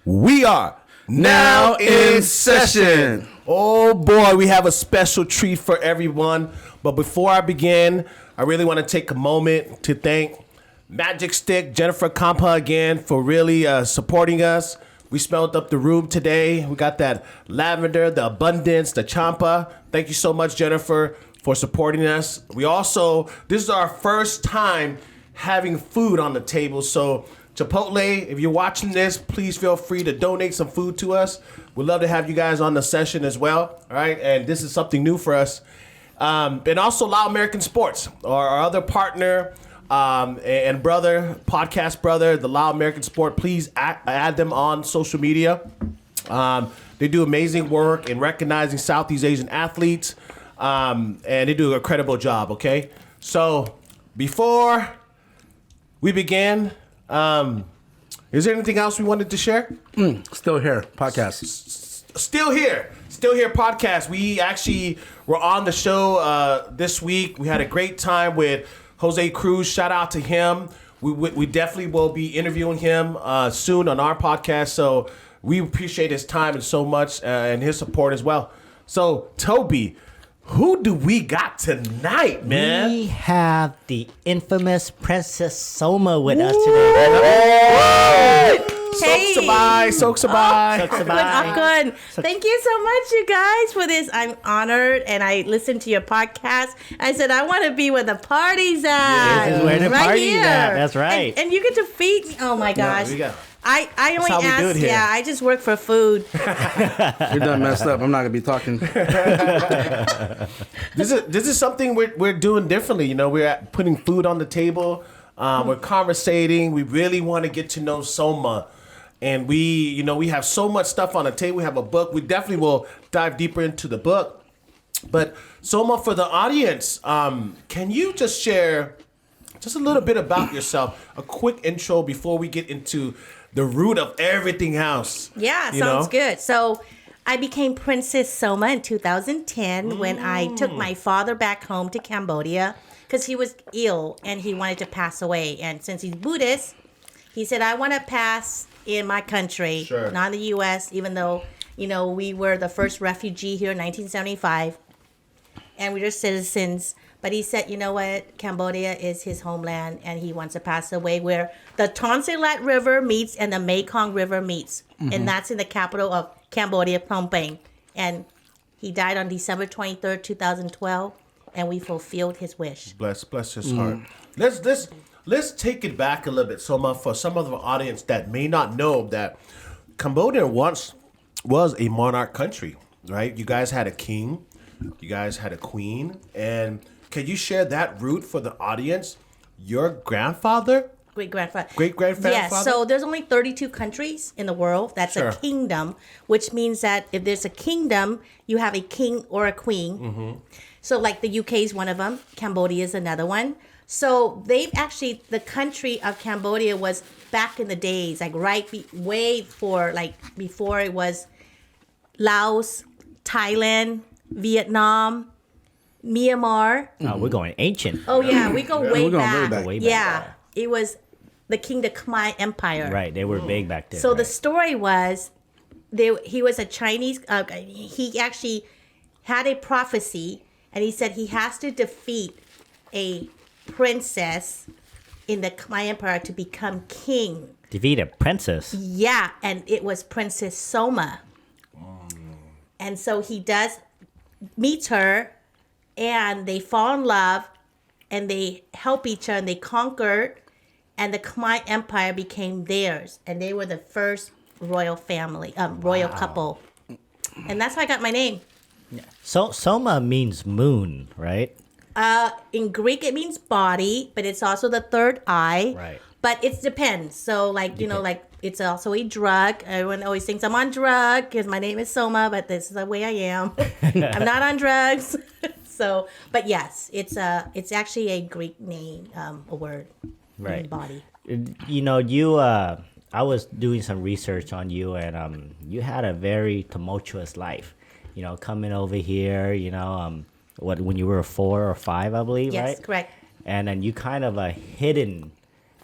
We are now in session. Oh boy, we have a special treat for everyone. But before I begin, I really want to take a moment to thank Magic Stick, Jennifer Kampa again for really supporting us. We smelled up the room today. We got that lavender, the abundance, the champa. Thank you so much, Jennifer, for supporting us. This is our first time having food on the table. So Chipotle, if you're watching this, please feel free to donate some food to us. We'd love to have you guys on the session as well. All right. And this is something new for us. And also Loud American Sports, our other partner and brother, podcast brother, the Loud American Sport. Please add them on social media. They do amazing work in recognizing Southeast Asian athletes. And they do an incredible job. Okay. So before we begin, is there anything else we wanted to share? Still here, podcast. Still here podcast. We actually were on the show this week. We had a great time with Jose Cruz. Shout out to him. We definitely will be interviewing him soon on our podcast. So we appreciate his time and so much and his support as well. So Toby, who do we got tonight, man? We have the infamous Princess Soma with us today. Hey. Sok sabai. I'm good. Thank you so much, you guys, for this. I'm honored, and I listened to your podcast. I said, I want to be where the party's at. This is where the party's at. That's right. And you get to feed me. Oh, my gosh. I only ask, I just work for food. You're done messed up. I'm not going to be talking. This is something we're doing differently. You know, we're putting food on the table. We're conversating. We really want to get to know Soma. And we have so much stuff on the table. We have a book. We definitely will dive deeper into the book. But Soma, for the audience, can you just share just a little bit about yourself? A quick intro before we get into the root of everything else. Yeah, sounds good. So I became Princess Soma in 2010 when I took my father back home to Cambodia because he was ill and he wanted to pass away. And since he's Buddhist, he said, I want to pass in my country, not in the U.S., even though, we were the first refugee here in 1975 and we were citizens. But he said, you know what, Cambodia is his homeland and he wants to pass away where the Tonsillat River meets and the Mekong River meets. Mm-hmm. And that's in the capital of Cambodia, Phnom Penh. And he died on December 23rd, 2012, and we fulfilled his wish. Bless his heart. Let's take it back a little bit, Soma, for some of the audience that may not know that Cambodia once was a monarch country, right? You guys had a king, you guys had a queen, and can you share that root for the audience? Your grandfather? Great-grandfather. Great-grandfather? Yes, so there's only 32 countries in the world. That's a kingdom, which means that if there's a kingdom, you have a king or a queen. Mm-hmm. So like the UK is one of them. Cambodia is another one. So the country of Cambodia was back in the days, like before it was Laos, Thailand, Vietnam, Myanmar. Oh, we're going ancient. Oh, yeah. We go way back. Way back. Yeah. It was the Khmer Empire. Right. They were big back then. So the story was he was a Chinese. He actually had a prophecy, and he said he has to defeat a princess in the Khmer Empire to become king. Defeat a princess? Yeah. And it was Princess Soma. And so he meets her, and they fall in love, and they help each other, and they conquered, and the Khmer Empire became theirs, and they were the first royal family, royal couple, and that's how I got my name. Yeah. So Soma means moon, right? In Greek, it means body, but it's also the third eye. Right. But it depends. So, it's also a drug. Everyone always thinks I'm on drug because my name is Soma, but this is the way I am. I'm not on drugs. So, but yes, it's actually a Greek name, a word. Right. Body. I was doing some research on you, and you had a very tumultuous life. Coming over here, when you were 4 or 5, I believe, right? Yes, correct. And then you kind of hidden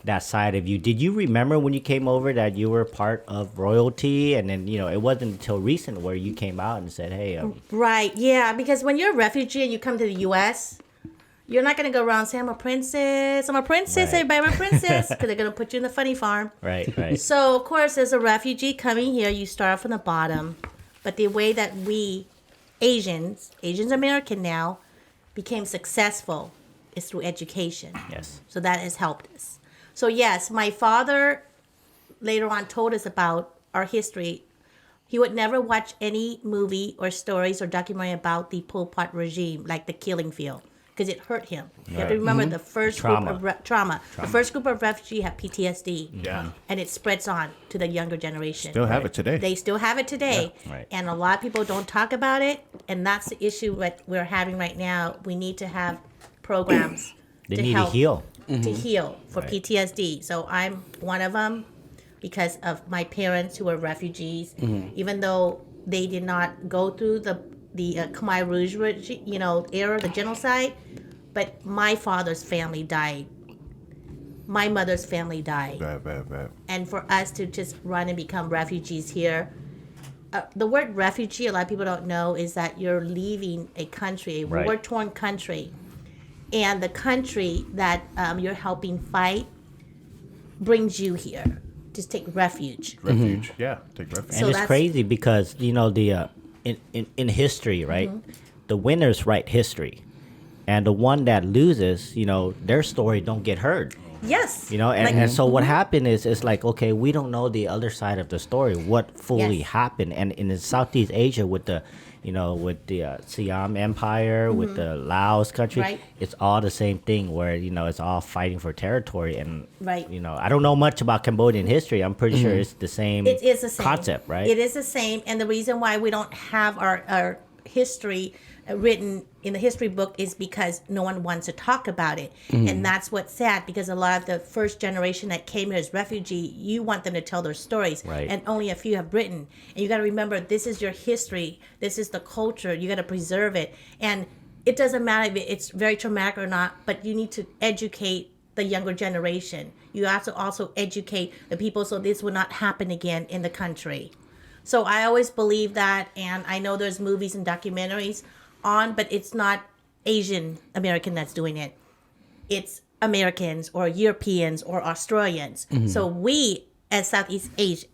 that side of you. Did you remember when you came over that you were part of royalty, and then it wasn't until recent where you came out and said, "Hey, Right, yeah, because when you're a refugee and you come to the U.S., you're not going to go around saying, I'm a princess, Right. everybody, I'm a princess, because they're going to put you in the funny farm. right, So, of course, as a refugee coming here, you start from the bottom. But the way that we, Asians American now, became successful is through education. yes, So that has helped us. So, yes, my father later on told us about our history. He would never watch any movie or stories or documentary about the Pol Pot regime, like the killing field, because it hurt him. You have to remember the first Trauma. group of trauma. The first group of refugees have PTSD. Yeah. And it spreads on to the younger generation. Still have it today. They still have it today. Yeah. Right. And a lot of people don't talk about it. And that's the issue that we're having right now. We need to have programs they to need help to heal. to heal for Right. PTSD. So I'm one of them because of my parents who were refugees. Even though they did not go through the Khmer Rouge, era, the genocide, but my father's family died. My mother's family died. Bad. And for us to just run and become refugees here, the word refugee, a lot of people don't know, is that you're leaving a country, a Right. war-torn country. And the country that you're helping fight brings you here. Just take refuge. Refuge. Yeah, take refuge. So And it's that's- crazy because the in history, right? The winners write history, and the one that loses, their story don't get heard. Yes. And so what happened is it's like, okay, we don't know the other side of the story, what fully Yes. happened. And in Southeast Asia with the Siam Empire, with the Laos country, Right. it's all the same thing where, it's all fighting for territory. And, Right. I don't know much about Cambodian history. I'm pretty sure it's the same It is the same concept, right? It is the same, and the reason why we don't have our history written in the history book is because no one wants to talk about it, and that's what's sad. Because a lot of the first generation that came here as refugee, you want them to tell their stories, Right. and only a few have written. And you got to remember, this is your history, this is the culture. You got to preserve it, and it doesn't matter if it's very traumatic or not. But you need to educate the younger generation. You have to also educate the people so this will not happen again in the country. So I always believe that, and I know there's movies and documentaries on, but it's not Asian American that's doing it. It's Americans or Europeans or Australians. So we, as Southeast Asian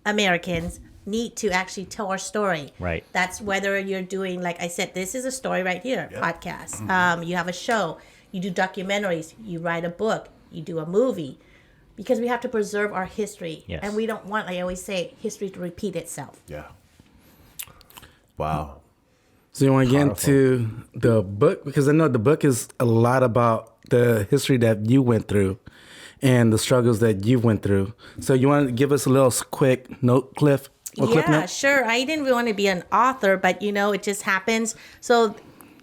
Americans, need to actually tell our story. Right. That's whether you're doing, like I said, this is a story right here, podcast. You have a show, you do documentaries, you write a book, you do a movie. Because we have to preserve our history. Yes. And we don't want, like I always say, history to repeat itself. Yeah. Wow. So you want to get into the book? Because I know the book is a lot about the history that you went through and the struggles that you went through. So you want to give us a little quick note, Cliff? Cliff Yeah, note? sure. I didn't really want to be an author, but it just happens. So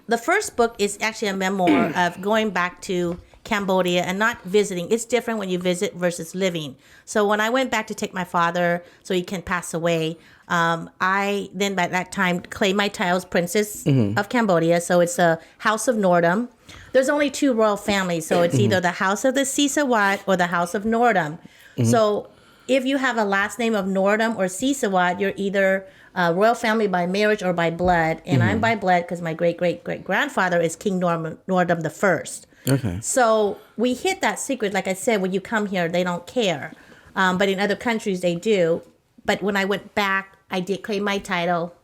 the first book is actually a memoir of going back to Cambodia and not visiting. It's different when you visit versus living. So when I went back to take my father so he can pass away, I then by that time claimed my title as Princess of Cambodia. So it's a House of Norodom. There's only two royal families, so it's either the House of the Sisawat or the House of Norodom. So if you have a last name of Norodom or Sisawat, you're either a royal family by marriage or by blood. And I'm by blood because my great-great-great-grandfather is King Norodom the First. Okay. So we hit that secret. Like I said, when you come here, they don't care. But in other countries, they do. But when I went back, I did claim my title.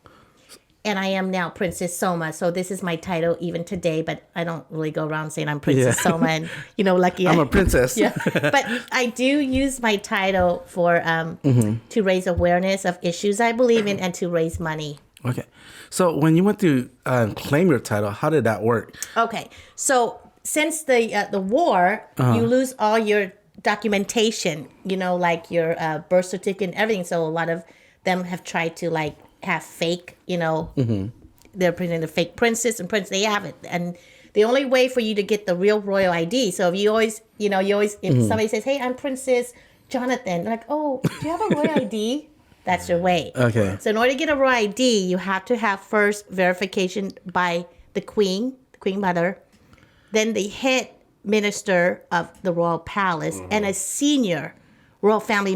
And I am now Princess Soma. So this is my title even today. But I don't really go around saying I'm Princess Soma. And, lucky I'm a princess. Yeah. But I do use my title for to raise awareness of issues I believe in and to raise money. Okay. So when you went to claim your title, how did that work? Okay. So since the war, you lose all your documentation, like your birth certificate and everything. So a lot of them have tried to have fake, they're presenting the fake princess and prince. They have it. And the only way for you to get the real royal ID. So if you always, if somebody says, hey, I'm Princess Jonathan, they're like, oh, do you have a royal ID? That's your way. Okay. So in order to get a royal ID, you have to have first verification by the queen mother. Then the head minister of the royal palace and a senior royal family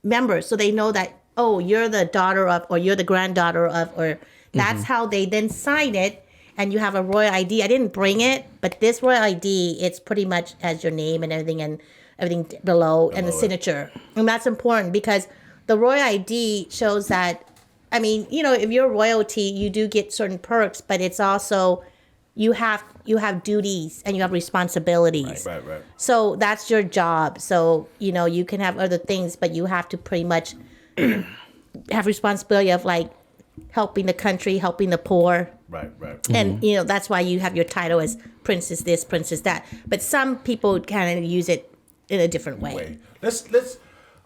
member. So they know that, oh, you're the daughter of, or you're the granddaughter of, or that's how they then sign it. And you have a royal ID. I didn't bring it, but this royal ID, it's pretty much has your name and everything below and the signature. And that's important because the royal ID shows that, I mean, you know, if you're royalty, you do get certain perks, but it's also you have duties and you have responsibilities. Right. So that's your job. So, you know, you can have other things, but you have to pretty much have responsibility of like helping the country, helping the poor. Right. And, you know, that's why you have your title as princess this, princess that. But some people kind of use it in a different way. Let's.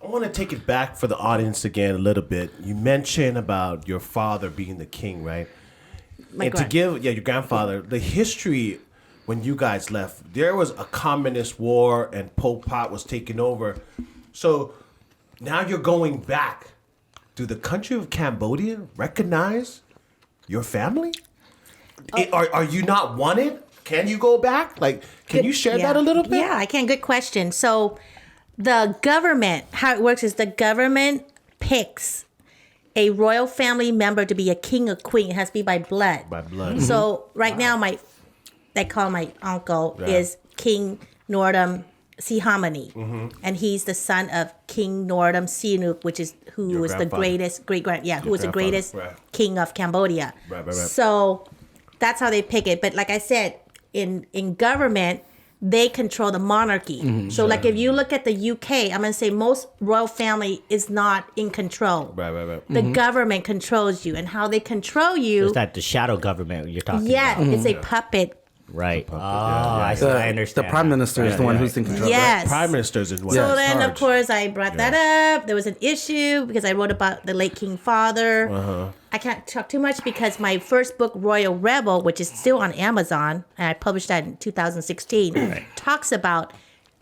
I want to take it back for the audience again a little bit. You mentioned about your father being the king, right? Your grandfather, the history when you guys left, there was a communist war and Pol Pot was taking over. So now you're going back. Do the country of Cambodia recognize your family? Are you not wanted? Can you go back? Like, can you share that a little bit? Yeah, I can. Good question. So the government, how it works is the government picks a royal family member to be a king or queen. It has to be by blood. By blood. So right now, they call my uncle is King Norodom Sihamoni, and he's the son of King Norodom Sihanouk, who was the greatest who was the greatest king of Cambodia. Right. So that's how they pick it. But like I said, in government, they control the monarchy. So like if you look at the UK, I'm going to say most royal family is not in control. Right. The government controls you, and how they control you. Is that the shadow government you're talking Yeah, about? it's a puppet. Right. I I understand. The prime minister is the one who's in control. Yes. Prime ministers is one. So then, of course, I brought that up. There was an issue because I wrote about the late King Father. I can't talk too much because my first book, Royal Rebel, which is still on Amazon, and I published that in 2016, talks about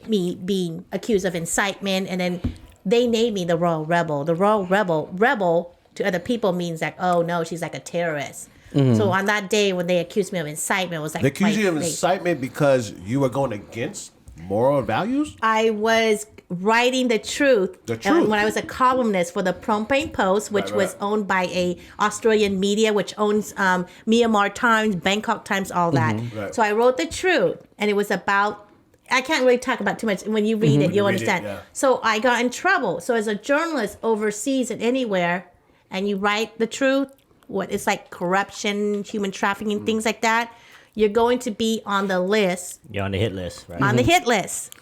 me being accused of incitement, and then they named me the Royal Rebel. The Royal Rebel to other people means like, oh no, she's like a terrorist. So on that day when they accused me of incitement, it was like they accused you of incitement because you were going against moral values? I was writing the truth. The truth. When I was a columnist for the Phnom Penh Post, which was owned by a Australian media, which owns Myanmar Times, Bangkok Times, all that. Right. So I wrote the truth, and it was about. I can't really talk about too much. When you read it, you'll understand. So I got in trouble. So as a journalist overseas and anywhere, and you write the truth, what it's like corruption, human trafficking, things like that, you're going to be on the list. You're on the hit list, right? On the hit list.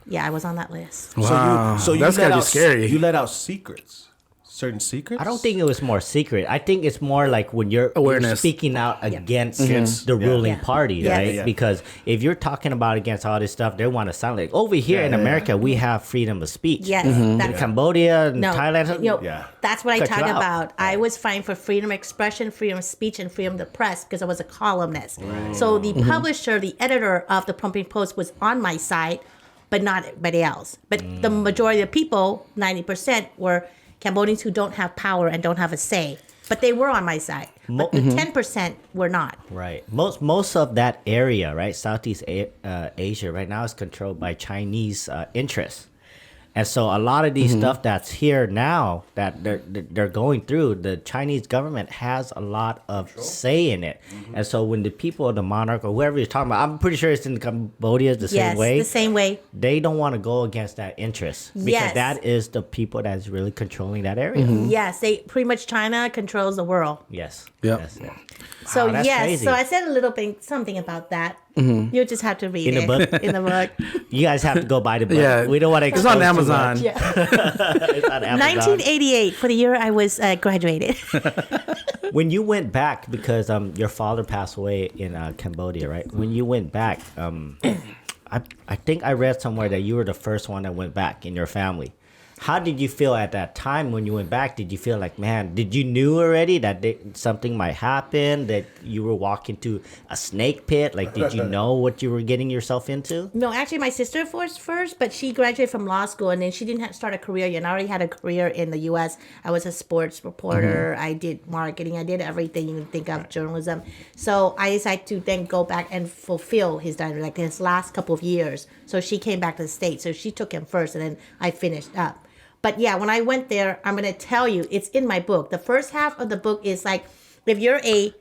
Yeah, I was on that list. Wow. So you That's let gotta be out scary. You let out secrets. Certain secrets? I don't think it was more secret. I think it's more like when you're Awareness. speaking out against the ruling party, Yeah. right? Yeah. Because if you're talking about against all this stuff, they want to sound like over here in America we have freedom of speech. Yes. In That's Cambodia and No, Thailand. that's what I Cut talk you out. about. I was fighting for freedom of expression, freedom of speech, and freedom of the press because I was a columnist. So the publisher, the editor of the Phnom Penh Post was on my side, but not everybody else. But the majority of people, 90%, were Cambodians who don't have power and don't have a say. But they were on my side. But the 10% were not. Right. Most of that area, right, Southeast Asia right now is controlled by Chinese interests. And so a lot of these stuff that's here now that they're going through, the Chinese government has a lot of say in it. And so when the people of the monarch or whoever you're talking about, I'm pretty sure it's in Cambodia the same way. Yes, the same way. They don't want to go against that interest because Yes. that is the people that's really controlling that area. Yes, they pretty much China controls the world. Yes. Yep. Yes. Yeah. So Wow, that's yes, crazy. so I said a little bit something about that. You just have to read In the it book? in the book. You guys have to go buy the book. Yeah. We don't want to. It's on Amazon. Yeah. It's on Amazon. 1988 for the year I was graduated. When you went back, because your father passed away in Cambodia, right? When you went back, I think I read somewhere that you were the first one that went back in your family. How did you feel at that time when you went back? Did you feel like, man, did you knew already that something might happen, that you were walking to a snake pit? Like, did you know what you were getting yourself into? No, actually, my sister was first, but she graduated from law school, and then she didn't start a career yet. And I already had a career in the U.S. I was a sports reporter. I did marketing. I did everything you can think of, journalism. So I decided to then go back and fulfill his diary, like his last couple of years. So she came back to the States. So she took him first, and then I finished up. But yeah, when I went there, I'm going to tell you, it's in my book. The first half of the book is like, if you're a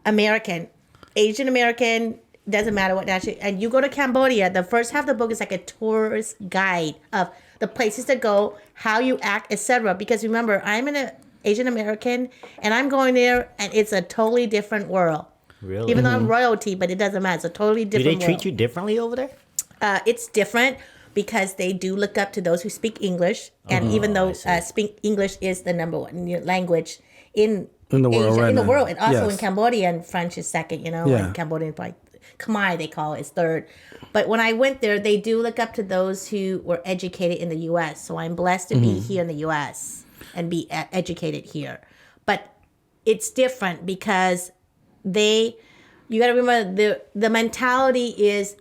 American, Asian American, doesn't matter what nationality, and you go to Cambodia, the first half of the book is like a tourist guide of the places to go, how you act, etc. Because remember, I'm an Asian American, and I'm going there, and it's a totally different world. Really? Even though I'm royalty, but it doesn't matter. It's a totally different world. Do they treat you differently over there? It's different. Because they do look up to those who speak English, and even though speak English is the number one language in the world, Asia, right in the now. world, and also Yes. in Cambodia, and French is second, and Cambodian probably Khmer they call it is third. But when I went there, they do look up to those who were educated in the U.S. So I'm blessed to be here in the U.S. and be educated here. But it's different because you got to remember the mentality is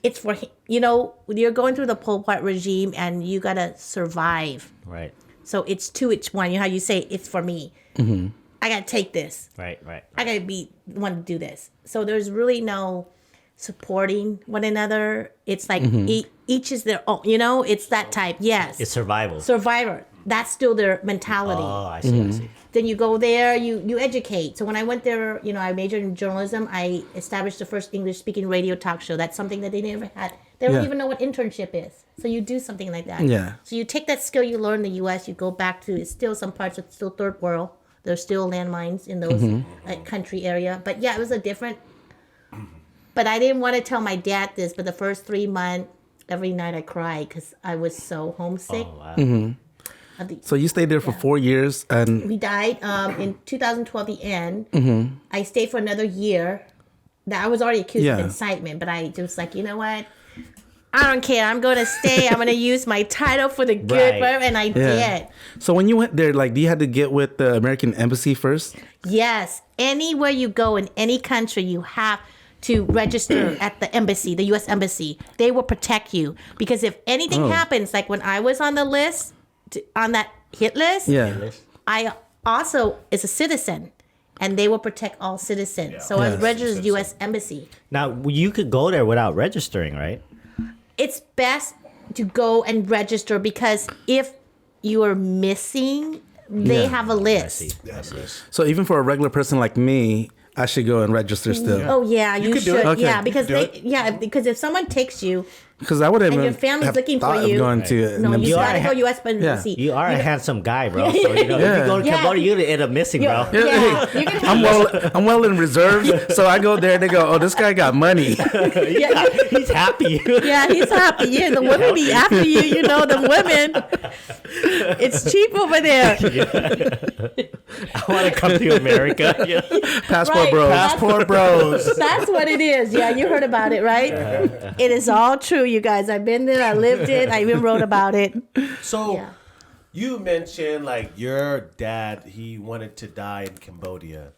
it's for, you're going through the Pol Pot regime and you got to survive. Right. So it's two, it's one. You know how you say it's for me. Mm-hmm. I got to take this. Right. I got to be the one to do this. So there's really no supporting one another. It's like each is their own, it's that type. Yes. It's survival. Survivor. That's still their mentality. Oh, I see. I see. Then you go there, you educate. So when I went there, I majored in journalism. I established the first English-speaking radio talk show. That's something that they never had. They don't even know what internship is. So you do something like that. Yeah. So you take that skill you learn in the U.S., you go back to, it's still some parts, it's still third world. There's still landmines in those country area. But yeah, it was a different, but I didn't want to tell my dad this, but the first 3 months, every night I cried because I was so homesick. Oh, wow. So you stayed there for 4 years, and We died in 2012, the end. I stayed for another year. That I was already accused of incitement, but I just like, you know what? I don't care. I'm going to stay. I'm going to use my title for the good, Right. and I did. So when you went there, like, you had to get with the American embassy first? Yes. Anywhere you go in any country, you have to register at the embassy, the U.S. embassy. They will protect you because if anything happens, like when I was on the list, on that hit list, I also is a citizen, and they will protect all citizens. So I was registered U.S. embassy. Now, you could go there without registering, right? It's best to go and register because if you are missing, they have a list. I see. So even for a regular person like me, I should go and register still. Oh yeah, you could do should. it. Okay. Yeah, because if someone takes you, Because I would have And your family's have looking for thought of you. going to an no, embassy. you gotta are go ha- U.S. embassy. You are a handsome guy, bro. So, if you go to Yeah. Cambodia, you're going to end up missing, bro. Yeah, you can I'm well in reserves, so I go there and they go, oh, this guy got money. yeah, He's happy. yeah, he's happy. Yeah, the women be after you. The women. It's cheap over there. I want to come to America. Passport Right. bros. Passport bros. That's what it is. Yeah, you heard about it, right? It is all true, you guys. I've been there. I lived it. I even wrote about it. So Yeah. you mentioned like your dad, he wanted to die in Cambodia.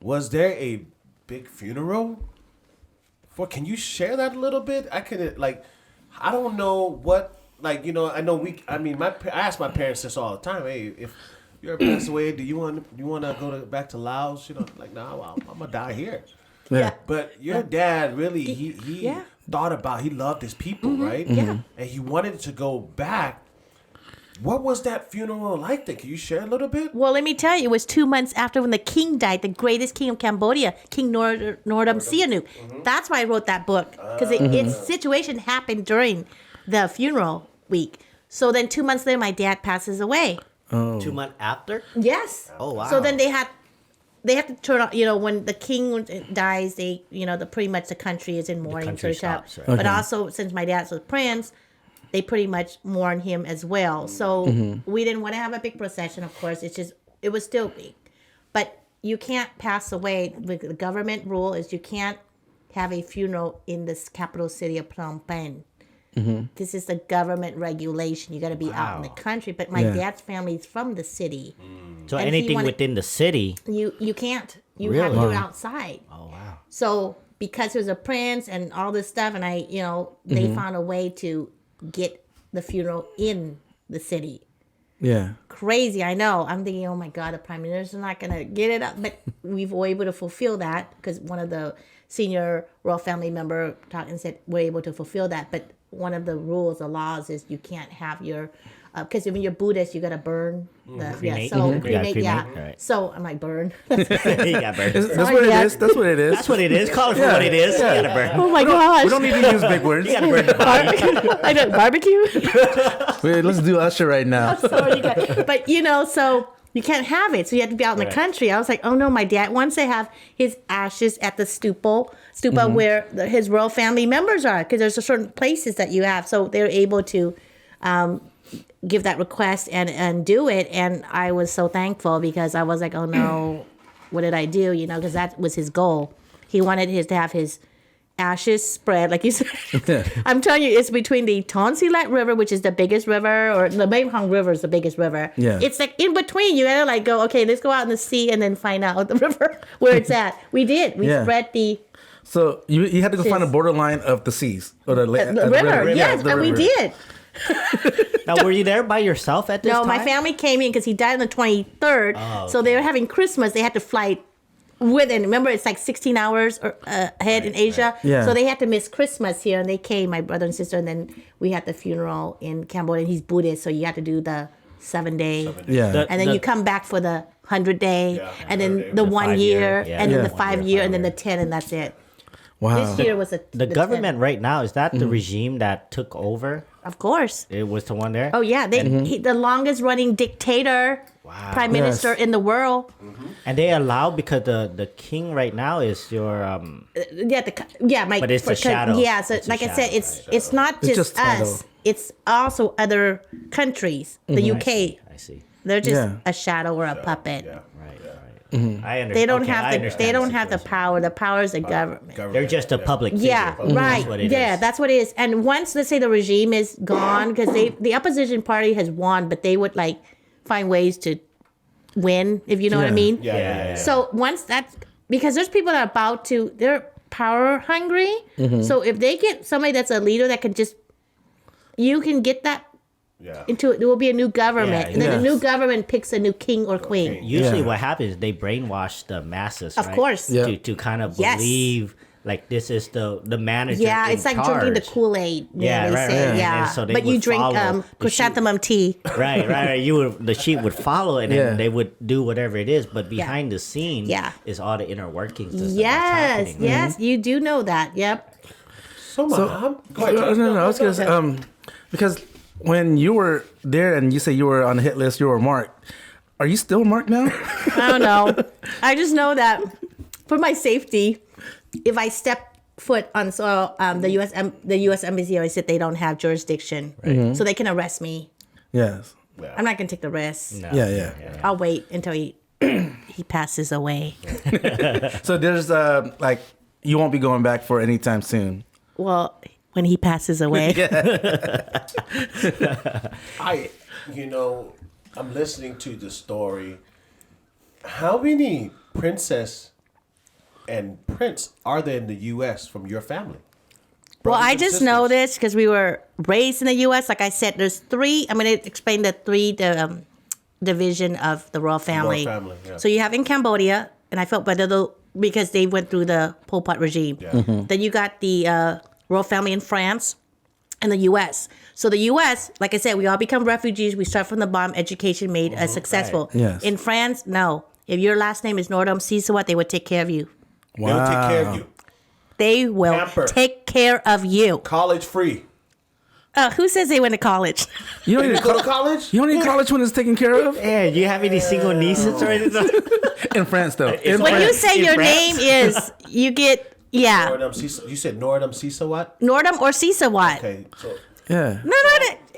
Was there a big funeral? Can you share that a little bit? I don't know what, I ask my parents this all the time. Hey, if you ever pass away, do you want to go back to Laos? No, I'm gonna die here. Yeah. But your dad really, he Yeah. thought about, he loved his people, right? Yeah. And he wanted to go back. What was that funeral like then? Can you share a little bit? Well, let me tell you, it was 2 months after when the king died, the greatest king of Cambodia, King Norodom Sihanouk. That's why I wrote that book, because its situation happened during the funeral week. So then 2 months later, my dad passes away. 2 months after? Yes. Oh, wow. So then they have to turn on, when the king dies, pretty much the country is in mourning. country so stops, right. But also, since my dad was prince, they pretty much mourn him as well. So we didn't want to have a big procession, of course. It was still big. But you can't pass away. The government rule is you can't have a funeral in this capital city of Phnom Penh. This is the government regulation. You got to be out in the country. But my dad's family is from the city. So And anything within the city. You can't. You have to do it outside. Oh wow. So because he was a prince and all this stuff, and they found a way to get the funeral in the city. Yeah. Crazy, I know. I'm thinking, oh my God, the prime minister's not gonna get it up, but we were able to fulfill that because one of the senior royal family member talked and said we're able to fulfill that. But one of the rules, the laws, is you can't have your because when you're Buddhist, you gotta burn the Cremate. So Cremate, yeah. right. So I'm like burn. You got burned. That's what it is. That's what it is. That's what it is. Call it for what it is. You gotta burn. Oh my gosh. We don't need to use big words. You gotta burn the body. I know barbecue. Wait, let's do Usher right now. Sorry, but so you can't have it. So you have to be out in the country. I was like, oh no, my dad wants to have his ashes at the stupa where his royal family members are, because there's certain places that you have. So they're able to give that request and do it. And I was so thankful because I was like, oh no, what did I do? Because that was his goal. He wanted to have his ashes spread, like you said. I'm telling you, it's between the Tonsilat River, which is the biggest river, or the Mekong River is the biggest river. Yeah. It's like in between. You gotta go, okay, let's go out in the sea and then find out the river where it's at. We did. We spread the So you had to go find a borderline of the seas or the river. Yes, the and we river. did. Now, were you there by yourself at this time? No, my family came in because he died on the 23rd. So they were having Christmas. They had to fly within. Remember, it's like 16 hours ahead in Asia. Yeah. So they had to miss Christmas here, and they came, my brother and sister, and then we had the funeral in Cambodia. And he's Buddhist, so you have to do the 7-day. Yeah. And then you come back for the 100-day, and then the 1 5 year, year, and then the 1 5 year, and then the 10, and that's it. Wow. This year was The government right now, is that the regime that took over? 10. Of course. It was the one there? Oh, yeah. The longest running dictator, prime minister in the world. And they allow, because the king right now is your But it's a shadow. Yeah, so It's a like I said, shadow, it's not It's just just title. us. It's also other countries. The UK, I see. they're just Yeah. a shadow or a puppet. Right. I understand. They don't Okay, I have the understand they don't have the situation. power. The power is the government. They're just a public figure. Yeah, right. That's what it Yeah, is. that's what it is. And once, let's say, the regime is gone, because the opposition party has won, but they would like find ways to win, if you know what I mean. Yeah. So once that's, because there's people that are about to, they're power hungry. So if they get somebody that's a leader that can just, you can get that into it. There will be a new government, Yeah, and then the new yes. government picks a new king or queen. Usually Yeah. what happens is they brainwash the masses, Of right? course. Yeah. To kind of Yes. believe like this is the manager. Yeah, in it's like charge. drinking the Kool-Aid. Yeah, they right, say. right. Yeah, And so they but you would drink follow the chrysanthemum tea. Right. The sheep would follow it, and Yeah. they would do whatever it is. But behind the scene, Yeah. is all the inner workings. That's Yes, happening. yes, you do know that. Yep. So, go ahead, John. No, I was gonna say, because when you were there and you say you were on the hit list, you were marked. Are you still marked now? I don't know. I just know that for my safety, if I step foot on soil, the U.S. Embassy always said they don't have jurisdiction, so they can arrest me. Yes. I'm not gonna take the risk. No. Yeah. I'll wait until he passes away. So there's like you won't be going back for any time soon. Well, when he passes away. I'm listening to the story. How many princess and prince are there in the U.S. from your family? Well, Brothers I and just sisters? know this because we were raised in the U.S. Like I said, there's 3. I'm going to explain the 3 division of the royal family. family, yeah. So you have in Cambodia, and I felt better because they went through the Pol Pot regime. Then you got the royal family in France and the U.S. So the U.S., like I said, we all become refugees. We start from the bottom. Education made us successful. Right. Yes. In France, no. If your last name is Norodom Sisawat, they would take care of you. They will take care of you. They will Pamper. take care of you. College free. Who says they went to college? You don't You need go to college? You don't need college when it's taken care of. Yeah, do you have any single nieces or anything? In France, though. In When you France. say In your France? name is, you get, yeah, You said Norodom Sisawat? Nordum or Sisawat. Okay, so Yeah. No,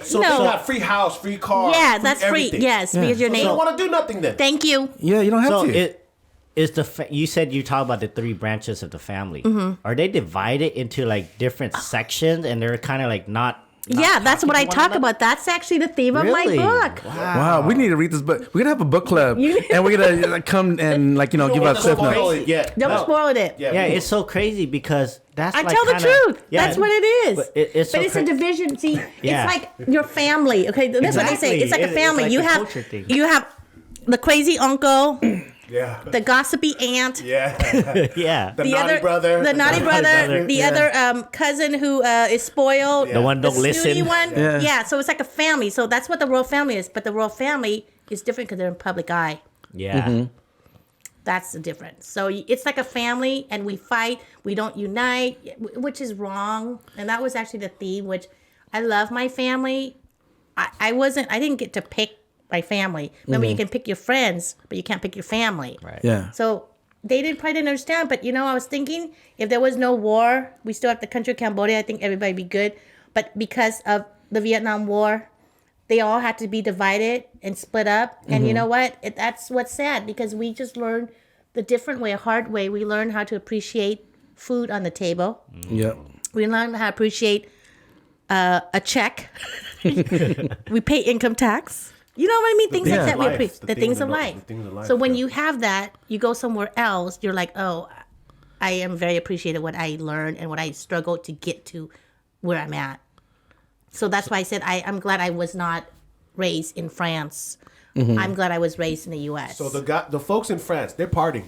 you no. got free house, free car. Yeah, that's free. everything. Yes, because your So you don't name. want to do nothing then. Thank you. Yeah, you don't have So to. it is you said you talk about the 3 branches of the family. Are they divided into like different sections, and they're kind of like not Yeah, that's talking what to I one talk another? about. That's actually the theme Really? of my book. Wow, we need to read this book. We're gonna have a book club, and we're gonna come and give out clip notes. Yeah. Don't spoil it. Yeah, it's so crazy because that's I like tell the kinda- truth. Yeah, That's what it is. But it's so a division. See, Yeah. it's like your family. Okay, that's what they say. Exactly. It's like a It's family. like you the have culture thing. you have the crazy uncle, Yeah. the gossipy aunt, Yeah. yeah. The naughty brother. the naughty brother, brother. the other cousin who is spoiled, The one the don't listen. snooty one. Yeah. Yeah, so it's like a family. So that's what the royal family is. But the royal family is different because they're in public eye. Yeah. That's the difference. So it's like a family, and we fight. We don't unite, which is wrong. And that was actually the theme. Which I love my family. I didn't get to pick my family. Remember, you can pick your friends, but you can't pick your family. Right. Yeah. So they probably didn't understand. But I was thinking, if there was no war, we still have the country of Cambodia. I think everybody'd be good. But because of the Vietnam War, they all had to be divided and split up. And you know what? That's what's sad, because we just learned the different way, a hard way. We learned how to appreciate food on the table. Yep. We learned how to appreciate a check. We pay income tax. You know what I mean? Things Yeah. like that. We Life. appreciate The the things things of of life. life. The things of life, So when yeah. you have that, you go somewhere else. You're like, oh, I am very appreciative of what I learned and what I struggled to get to where I'm at. So that's why I said I'm glad I was not raised in France. I'm glad I was raised in the U.S. So the folks in France, they're partying.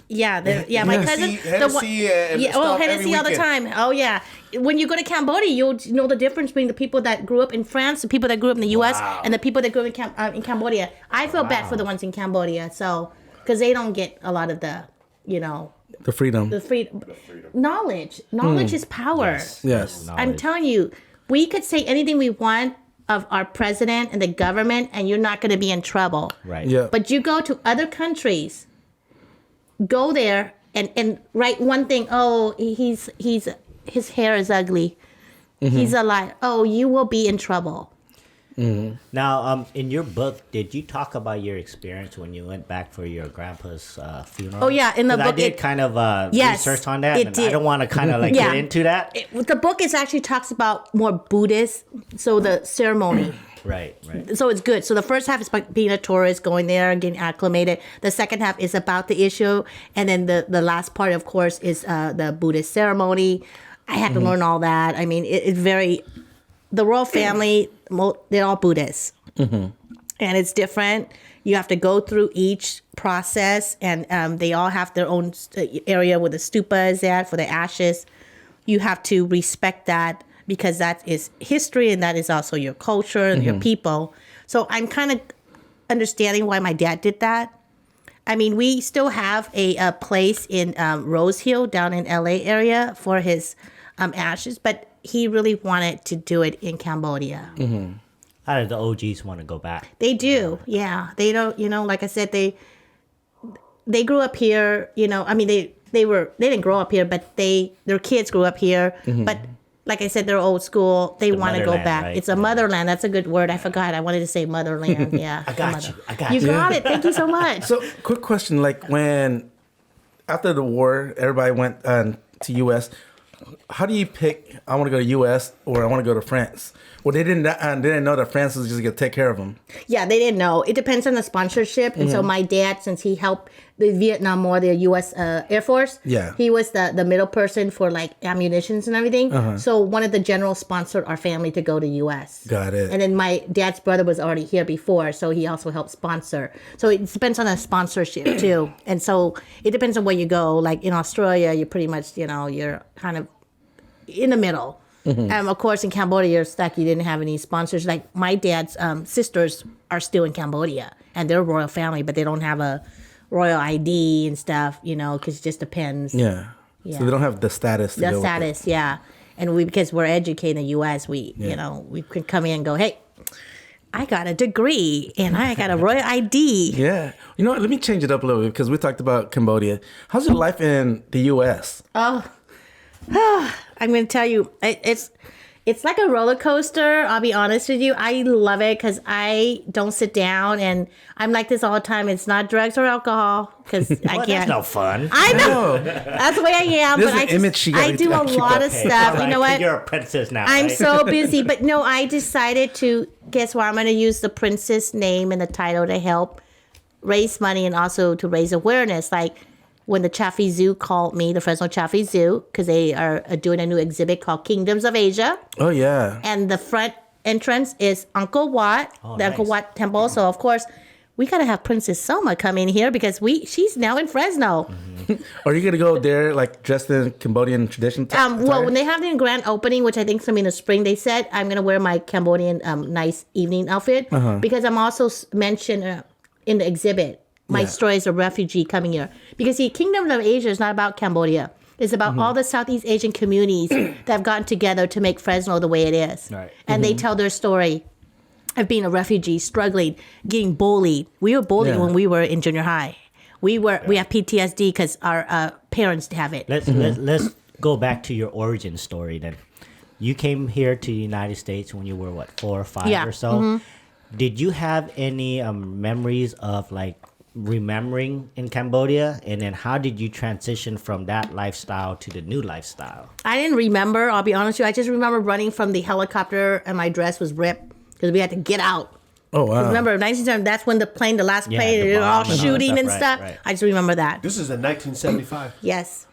Yeah, my cousin. Hennessy and stuff Hennessy every all the weekend. time. Oh yeah. When you go to Cambodia, you'll know the difference between the people that grew up in France, the people that grew up in the U.S., Wow. and the people that grew up in Cambodia. I feel bad for the ones in Cambodia, so because they don't get a lot of the, The freedom. the freedom, knowledge. Knowledge is power. Yes. I'm telling you, we could say anything we want of our president and the government, and you're not going to be in trouble. Right. Yeah. But you go to other countries, go there and write one thing. Oh, his hair is ugly. He's a liar. Oh, you will be in trouble. Now, in your book, did you talk about your experience when you went back for your grandpa's funeral? Oh, yeah, in the 'Cause book I did it- kind of Yes, research on that. it And did. I don't want to kind of like Yeah. get into that. The book is actually talks about more Buddhist, so the ceremony. Right. So it's good. So the first half is about being a tourist, going there and getting acclimated. The second half is about the issue. And then the last part, of course, is the Buddhist ceremony. I had to learn all that. I mean, it's very... The royal family, they're all Buddhists. And it's different. You have to go through each process. And they all have their own area where the stupa is at for the ashes. You have to respect that, because that is history and that is also your culture and your people. So I'm kind of understanding why my dad did that. I mean, we still have a place in Rose Hill down in LA area for his ashes, but he really wanted to do it in Cambodia. How did the OGs want to go back? They do, yeah. They don't, like I said, they grew up here. I mean, they didn't grow up here, but their kids grew up here. But like I said, they're old school. They want to go motherland, back. right? It's a motherland. That's a good word. I forgot. I wanted to say motherland. Yeah, I got you. You got it. Thank you so much. So, quick question: like when after the war, everybody went to U.S. How do you pick? I want to go to U.S. or I want to go to France. Well, they didn't know that France was just gonna take care of them. Yeah, they didn't know. It depends on the sponsorship. And so my dad, since he helped the Vietnam War, the U.S. Air Force, Yeah. he was the middle person for like ammunitions and everything. So one of the generals sponsored our family to go to U.S. Got it. And then my dad's brother was already here before, so he also helped sponsor. So it depends on the sponsorship too. And so it depends on where you go. Like in Australia, you're pretty much, you're kind of in the middle. Of course, in Cambodia, you're stuck. You didn't have any sponsors. Like my dad's sisters are still in Cambodia, and they're royal family, but they don't have a royal ID and stuff, because it just depends. Yeah. Yeah. So they don't have the status. To The go with it. status, yeah. And because we're educated in the U.S., we can come in and go, hey, I got a degree and I got a royal ID. Yeah. Let me change it up a little bit because we talked about Cambodia. How's your life in the U.S.? I'm going to tell you, It's like a roller coaster. I'll be honest with you. I love it because I don't sit down, and I'm like this all the time. It's not drugs or alcohol because I Well, can't. that's no fun. I know. That's the way I am. There's But an image she gotta I do a keep lot up. of stuff. All You know right, what? You're a princess now. I'm right? so busy. But no, I decided to, guess what? I'm going to use the princess name and the title to help raise money and also to raise awareness. Like when the Chaffee Zoo called me, the Fresno Chaffee Zoo, because they are doing a new exhibit called Kingdoms of Asia. Oh yeah. And the front entrance is Uncle Wat, the Uncle nice. Wat Temple. So, of course, we got to have Princess Soma come in here because she's now in Fresno. Are you gonna go there like dressed in Cambodian tradition? Well, when they have the grand opening, which I think is going to be in the spring, they said I'm going to wear my Cambodian nice evening outfit because I'm also mentioned in the exhibit. My story as a refugee coming here. Because see, Kingdom of Asia is not about Cambodia. It's about all the Southeast Asian communities that have gotten together to make Fresno the way it is. Right. And they tell their story of being a refugee, struggling, getting bullied. We were bullied when we were in junior high. We have PTSD because our parents have it. Let's go back to your origin story then. You came here to the United States when you were what, 4 or 5 or so. Did you have any memories of like remembering in Cambodia, and then how did you transition from that lifestyle to the new lifestyle? I didn't remember, I'll be honest with you. I just remember running from the helicopter and my dress was ripped because we had to get out. Oh wow. Remember, 1970, that's when the last Yeah, plane, the they were all bomb and all that shooting and stuff, stuff. right. I just remember that. This is in 1975. Yes.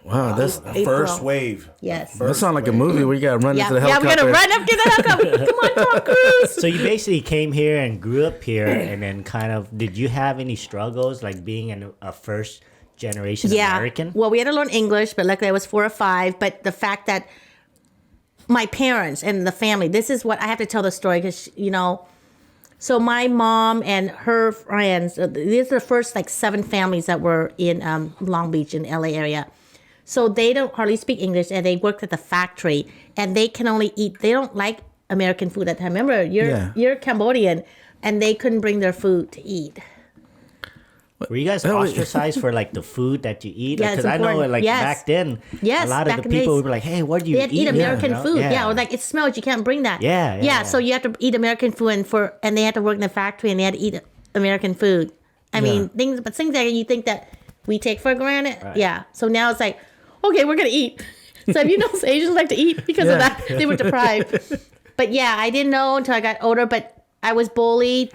Wow, that's April. First wave. Yes. that sounds like a movie where you gotta run Yeah, into the yeah, helicopter. we're gonna run up to the helicopter. Come on, Tom Cruise. So you basically came here and grew up here, and then kind of, did you have any struggles like being a first generation American? Well, we had to learn English, but luckily I was 4 or 5. But the fact that my parents and the family, this is what I have to tell the story because, so my mom and her friends, these are the first like 7 families that were in Long Beach in LA area. So they don't hardly speak English and they worked at the factory and they can only eat, they don't like American food at the time. Remember, you're Cambodian and they couldn't bring their food to eat. Were you guys ostracized for like the food that you eat? Yeah, it's Because I know important. like Yes. back then, Yes, a lot back of the in the people days. would be like, hey, what do you They had to eat American food. Yeah, or like it smells, you can't bring that. Yeah. So you have to eat American food and they had to work in the factory and they had to eat American food. I mean, things that you think that we take for granted. Right. Yeah. So now it's like, okay, we're gonna eat. So Asians like to eat because of that. They were deprived. But yeah, I didn't know until I got older, but I was bullied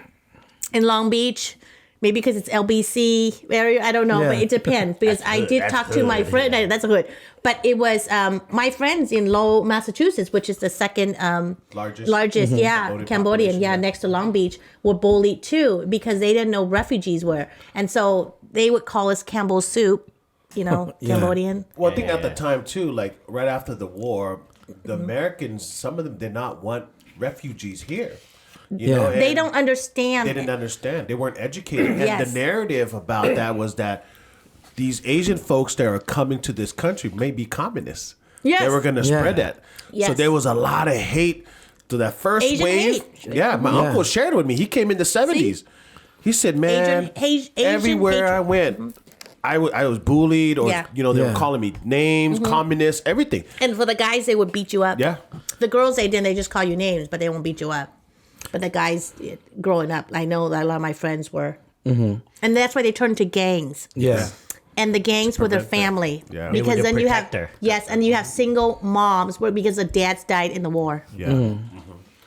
in Long Beach. Maybe because it's LBC area, I don't know, but it depends. Because I did talk to my friend. That's good. But it was my friends in Lowell, Massachusetts, which is the second largest, Cambodian, next to Long Beach, were bullied too because they didn't know refugees were, and so they would call us Campbell soup, Cambodian. Well, I think at the time too, like right after the war, the Americans, some of them did not want refugees here. You know, They and don't understand. They didn't understand. They weren't educated. And Yes. the narrative about that was that these Asian folks that are coming to this country may be communists. Yes. They were going to spread that. Yes. So there was a lot of hate to that first Asian wave. hate. Yeah, my uncle shared with me. He came in the 70s. He said, man, Asian everywhere I hatred. went, I was bullied or, Yeah. they were calling me names, communists, everything. And for the guys, they would beat you up. Yeah. The girls, they didn't. They just call you names, but they won't beat you up. But the guys, growing up, I know that a lot of my friends were. And that's why they turned to gangs. Yeah. And the gangs were their prevent that. family. Yeah. They were Because the then you have, protector. yes, and you have single moms because the dads died in the war. Yeah.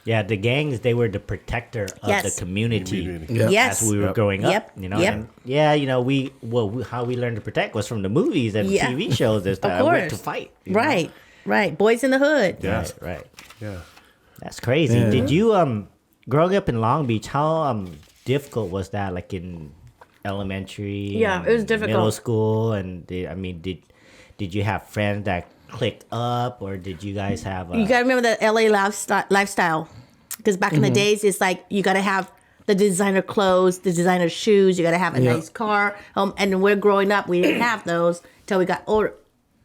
Yeah, the gangs, they were the protector of Yes. the community. Yeah. Yes. As we were growing up, Yep. you know, Yep. and how we learned to protect was from the movies and Yeah. TV shows and stuff. Of We went course. to fight. you know? Right. Boys in the hood. Yeah. Right. Yeah. That's crazy. Yeah. Did you growing up in Long Beach? How difficult was that? Like in elementary? Yeah, it was and difficult. Middle school, and did you have friends that clicked up, or did you guys have? You got to remember the LA lifestyle. Because back in the days, it's like you got to have the designer clothes, the designer shoes. You got to have a nice car. And when we're growing up, we didn't have those till we got older.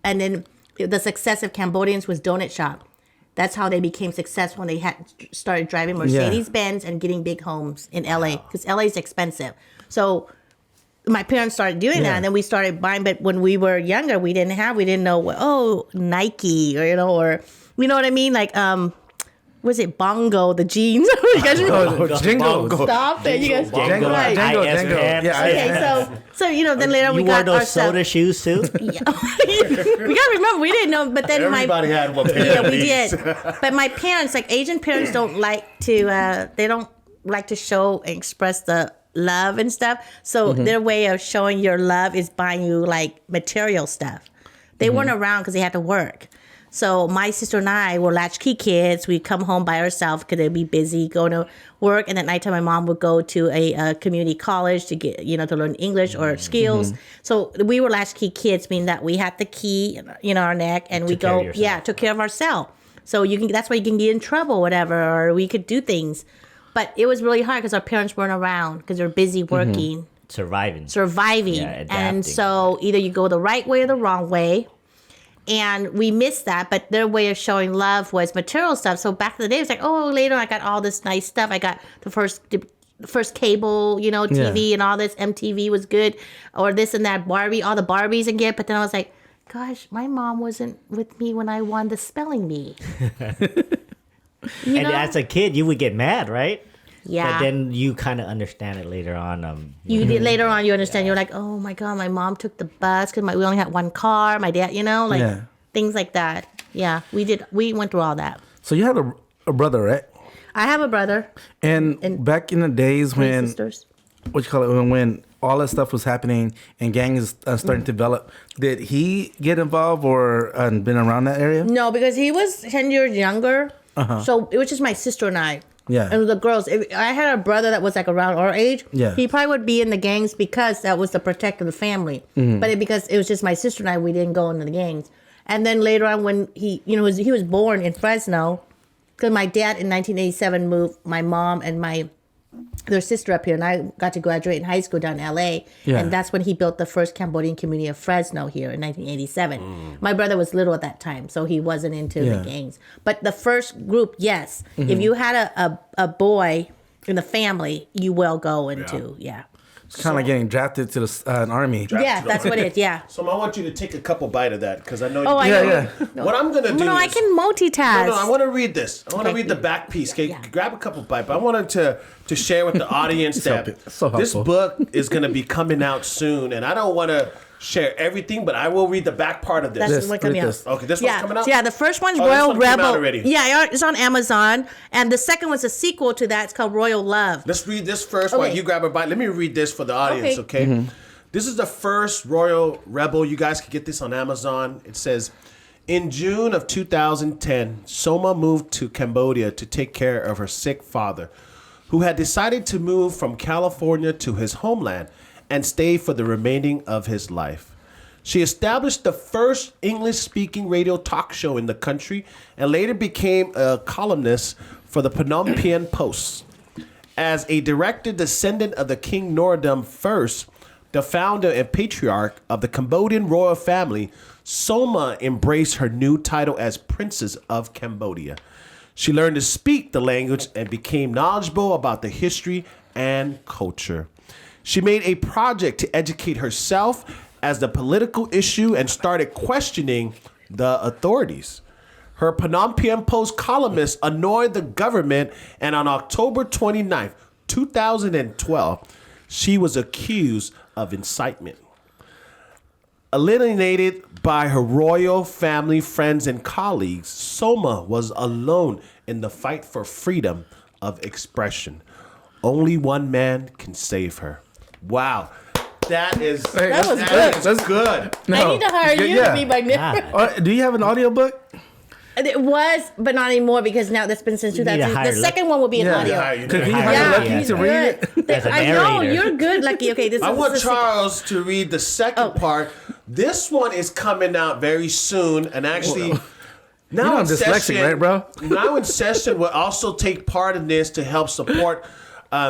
And then the success of Cambodians was donut shop. That's how they became successful when they started driving Mercedes Benz and getting big homes in LA because LA is expensive. So my parents started doing that, and then we started buying. But when we were younger, we didn't know Nike or you know what I mean, like was it Bongo, the jeans? You guys remember? Jingle. Stop it, you guys. Jingle. Right. Jingle. Okay, so then later we You wore got those ourselves. soda shoes too? We gotta remember we didn't know, but then Everybody had one. yeah, we did. But my parents, like Asian parents, don't like to. They don't like to show and express the love and stuff. So their way of showing your love is buying you like material stuff. They weren't around because they had to work. So my sister and I were latchkey kids. We'd come home by ourselves because they'd be busy going to work. And at nighttime, my mom would go to a community college to get, to learn English or skills. So we were latchkey kids, meaning that we had the key, our neck, and we took care of ourselves. So that's why you can get in trouble, whatever, or we could do things. But it was really hard because our parents weren't around because they're busy working. Surviving. Yeah, and so either you go the right way or the wrong way. And we missed that, but their way of showing love was material stuff. So back in the day, it was like, later I got all this nice stuff. I got the first cable, TV and all this. MTV was good, or this and that Barbie, all the Barbies and get. But then I was like, gosh, my mom wasn't with me when I won the spelling bee. And as a kid, you would get mad, right? Yeah. But then you kind of understand it later on. You did later on. You understand. You're like, oh my god, my mom took the bus because we only had one car. My dad, things like that. Yeah, we did. We went through all that. So you had a brother, right? I have a brother. And back in the days when sisters. When all that stuff was happening and gangs starting to develop, did he get involved or been around that area? No, because he was 10 years younger. So it was just my sister and I. Yeah. And the girls. If I had a brother that was like around our age. Yeah. He probably would be in the gangs because that was the protect of the family. But because it was just my sister and I, we didn't go into the gangs. And then later on, when he was born in Fresno, because my dad in 1987 moved my mom and their sister up here, and I got to graduate in high school down in LA. Yeah. And that's when he built the first Cambodian community of Fresno here in 1987. My brother was little at that time, so he wasn't into the gangs. But the first group, yes. If you had a boy in the family, you will go into, It's kind of like getting drafted to an army. That's what it is, yeah. So I want you to take a couple bite of that because I know. Oh, I know. Yeah. What I'm gonna do? No, I can multitask. No, I want to read this. I want to read the back piece. Okay, grab a couple bites. But I wanted to share with the audience that this book is gonna be coming out soon, and I don't want to share everything, but I will read the back part of this. That's what's coming out. Okay, this one's coming out? Yeah, the first one's this Royal one came Rebel. out already. Yeah, it's on Amazon. And the second one's a sequel to that. It's called Royal Love. Let's read this first while you grab a bite. Let me read this for the audience, okay? This is the first Royal Rebel. You guys can get this on Amazon. It says, in June of 2010, Soma moved to Cambodia to take care of her sick father, who had decided to move from California to his homeland and stay for the remaining of his life. She established the first English-speaking radio talk show in the country and later became a columnist for the Phnom Penh Post. As a direct descendant of the King Norodom I, the founder and patriarch of the Cambodian royal family, Soma embraced her new title as Princess of Cambodia. She learned to speak the language and became knowledgeable about the history and culture. She made a project to educate herself as the political issue and started questioning the authorities. Her Phnom Penh Post columnist annoyed the government, and on October 29th, 2012, she was accused of incitement. Alienated by her royal family, friends, and colleagues, Soma was alone in the fight for freedom of expression. Only one man can save her. Wow. That was good. That's good. No. I need to hire you to be my neighbor. Do you have an audiobook? It was, but not anymore because now that's been since 2000. The second one will be an audio. Can you hire Lucky to read it? I know, you're good, Lucky. Okay, I want Charles to read the second part. This one is coming out very soon, and actually, now in session, right, bro? Now in session will also take part in this to help support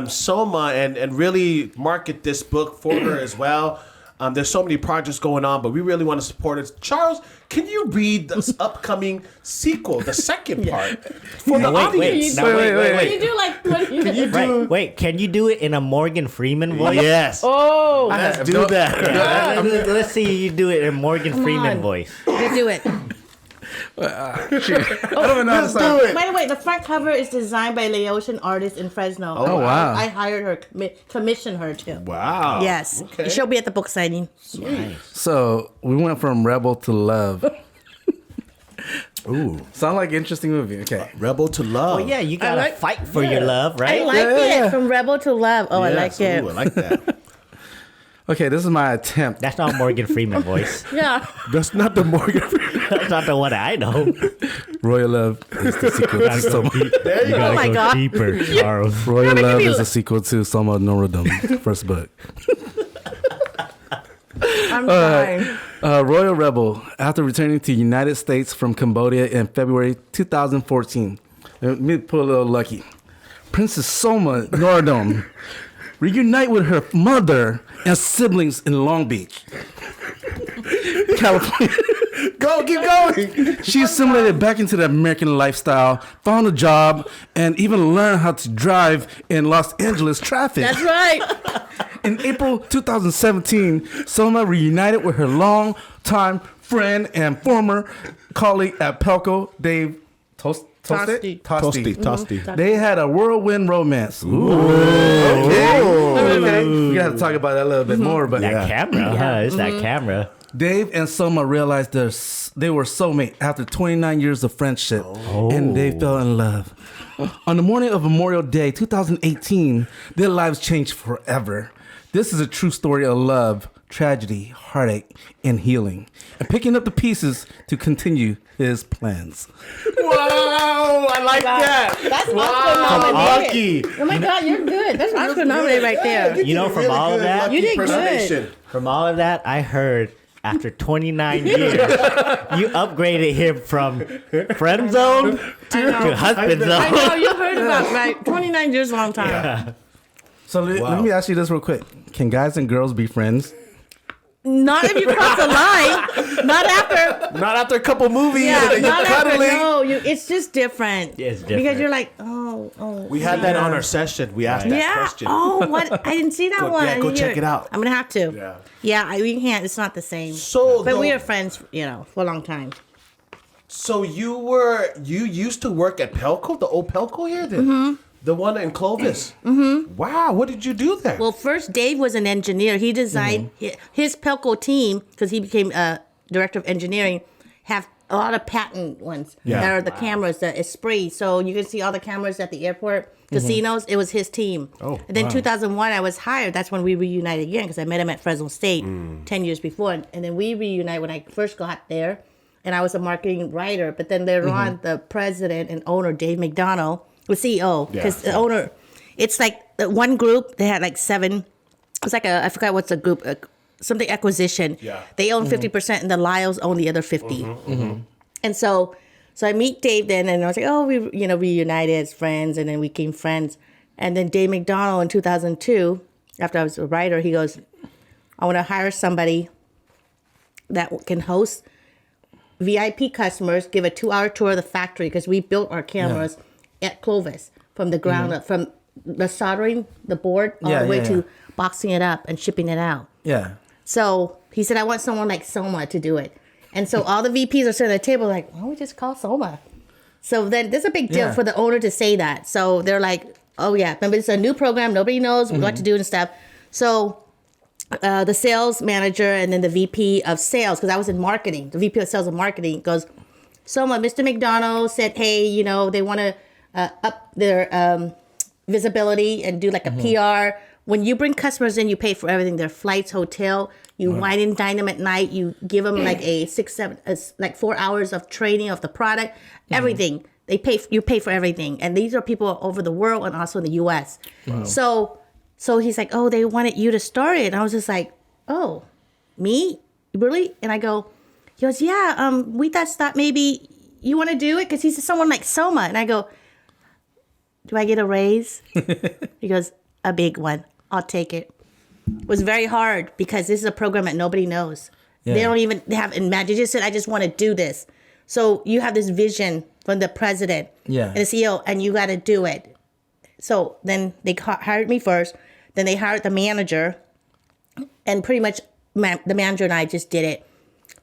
Soma and really market this book for her as well. There's so many projects going on, but we really want to support it. Charles, can you read this upcoming sequel, the second part, for the audience? Wait. Can you do like Wait, can you do it in a Morgan Freeman voice? Yes. Oh, Let's do that. Let's see you do it in Morgan Freeman on. voice. let's do it. I don't even know how to sound. By the way, the front cover is designed by Laotian artist in Fresno. Oh, wow. I hired her, commissioned her too. Wow. Yes. Okay. She'll be at the book signing. So we went from rebel to love. Ooh. Sound like an interesting movie. Okay. Rebel to Love. Oh yeah, you gotta like- fight for your love, right? I like Yeah. it. From rebel to love. Oh, I like it. Ooh, I like that. Okay, this is my attempt. That's not Morgan Freeman voice. Yeah. That's not the Morgan. That's not the one I know. Royal Love is the sequel to Soma. You gotta Oh my go God. deeper, Charles. Royal making Love me is look- the sequel to Soma Norodom, first book. I'm fine. Royal Rebel, after returning to the United States from Cambodia in February 2014. Let me put a little lucky. Princess Soma Norodom reunite with her mother and siblings in Long Beach, California. Go, keep going. She assimilated back into the American lifestyle, found a job, and even learned how to drive in Los Angeles traffic. That's right. In April 2017, Soma reunited with her longtime friend and former colleague at Pelco, Dave Tosti. Tosti. They had a whirlwind romance. Okay. We got to talk about that a little bit more, but That camera, huh? It's that camera. Dave and Soma realized they were soulmates after 29 years of friendship, and they fell in love. On the morning of Memorial Day 2018, their lives changed forever. This is a true story of love, tragedy, heartache, and healing, and picking up the pieces to continue his plans. Wow, I like that. That's Oscar nominated. Lucky. Oh my God, you're good. That's Oscar nominated right there. You know, from all of that, You did good. impersonation. From all of that, I heard after 29 years, you upgraded him from friend zone to husband I zone. know, you heard about right. 29 years, a long time. So let me ask you this real quick. Can guys and girls be friends? Not if you cross the line. Not after. Not after a couple movies Yeah, and not you're after. cuddling. No, it's just different. Yeah, it's Because different. you're like, oh. We had that on our session. We asked that Yeah. question. Oh, what? I didn't see that Go- one. yeah, go I didn't check hear it out. I'm gonna have to. Yeah. Yeah, we can't. It's not the same. So, but we though- are friends, for a long time. So you used to work at Pelco, the old Pelco here, the one in Clovis. Mm-hmm. Wow, what did you do there? Well, first Dave was an engineer. He designed his Pelco team because he became director of engineering. Have a lot of patent ones that are the cameras that is sprayed. So you can see all the cameras at the airport, casinos. It was his team. Oh, and then 2001, I was hired. That's when we reunited again because I met him at Fresno State 10 years before. And then we reunited when I first got there. And I was a marketing writer. But then later on, the president and owner, Dave McDonough, the CEO, because the owner, it's like one group, they had like 7. It's like I forgot what's the group, something acquisition. Yeah. They own 50% and the Lyles own the other 50. And so I meet Dave then and I was like, oh, we reunited as friends and then we became friends. And then Dave McDonough in 2002, after I was a writer, he goes, I want to hire somebody that can host VIP customers, give a 2-hour tour of the factory because we built our cameras at Clovis from the ground up, from the soldering the board all the way to boxing it up and shipping it out. Yeah. So he said, I want someone like Soma to do it. And so all the VPs are sitting at the table like, why don't we just call Soma? So then there's a big deal for the owner to say that. So they're like, oh yeah, remember it's a new program. Nobody knows what to do and stuff. So the sales manager and then the VP of sales, because I was in marketing, the VP of sales and marketing goes, Soma, Mr. McDonough said, hey, they want to up their visibility and do like a PR. When you bring customers in, you pay for everything, their flights, hotel, you wine and dine them at night, you give them like a 4 hours of training of the product, everything. You pay for everything. And these are people all over the world and also in the US. Wow. So he's like, oh, they wanted you to start it. And I was just like, oh, me? Really? And he goes, yeah, we thought maybe you want to do it? Because he's someone like Soma. And I go, do I get a raise? He goes, a big one. I'll take it. was very hard because this is a program that nobody knows. Yeah. They don't even have imagine. Just said, I just want to do this. So you have this vision from the president and the CEO, and you got to do it. So then they hired me first. Then they hired the manager, and pretty much the manager and I just did it.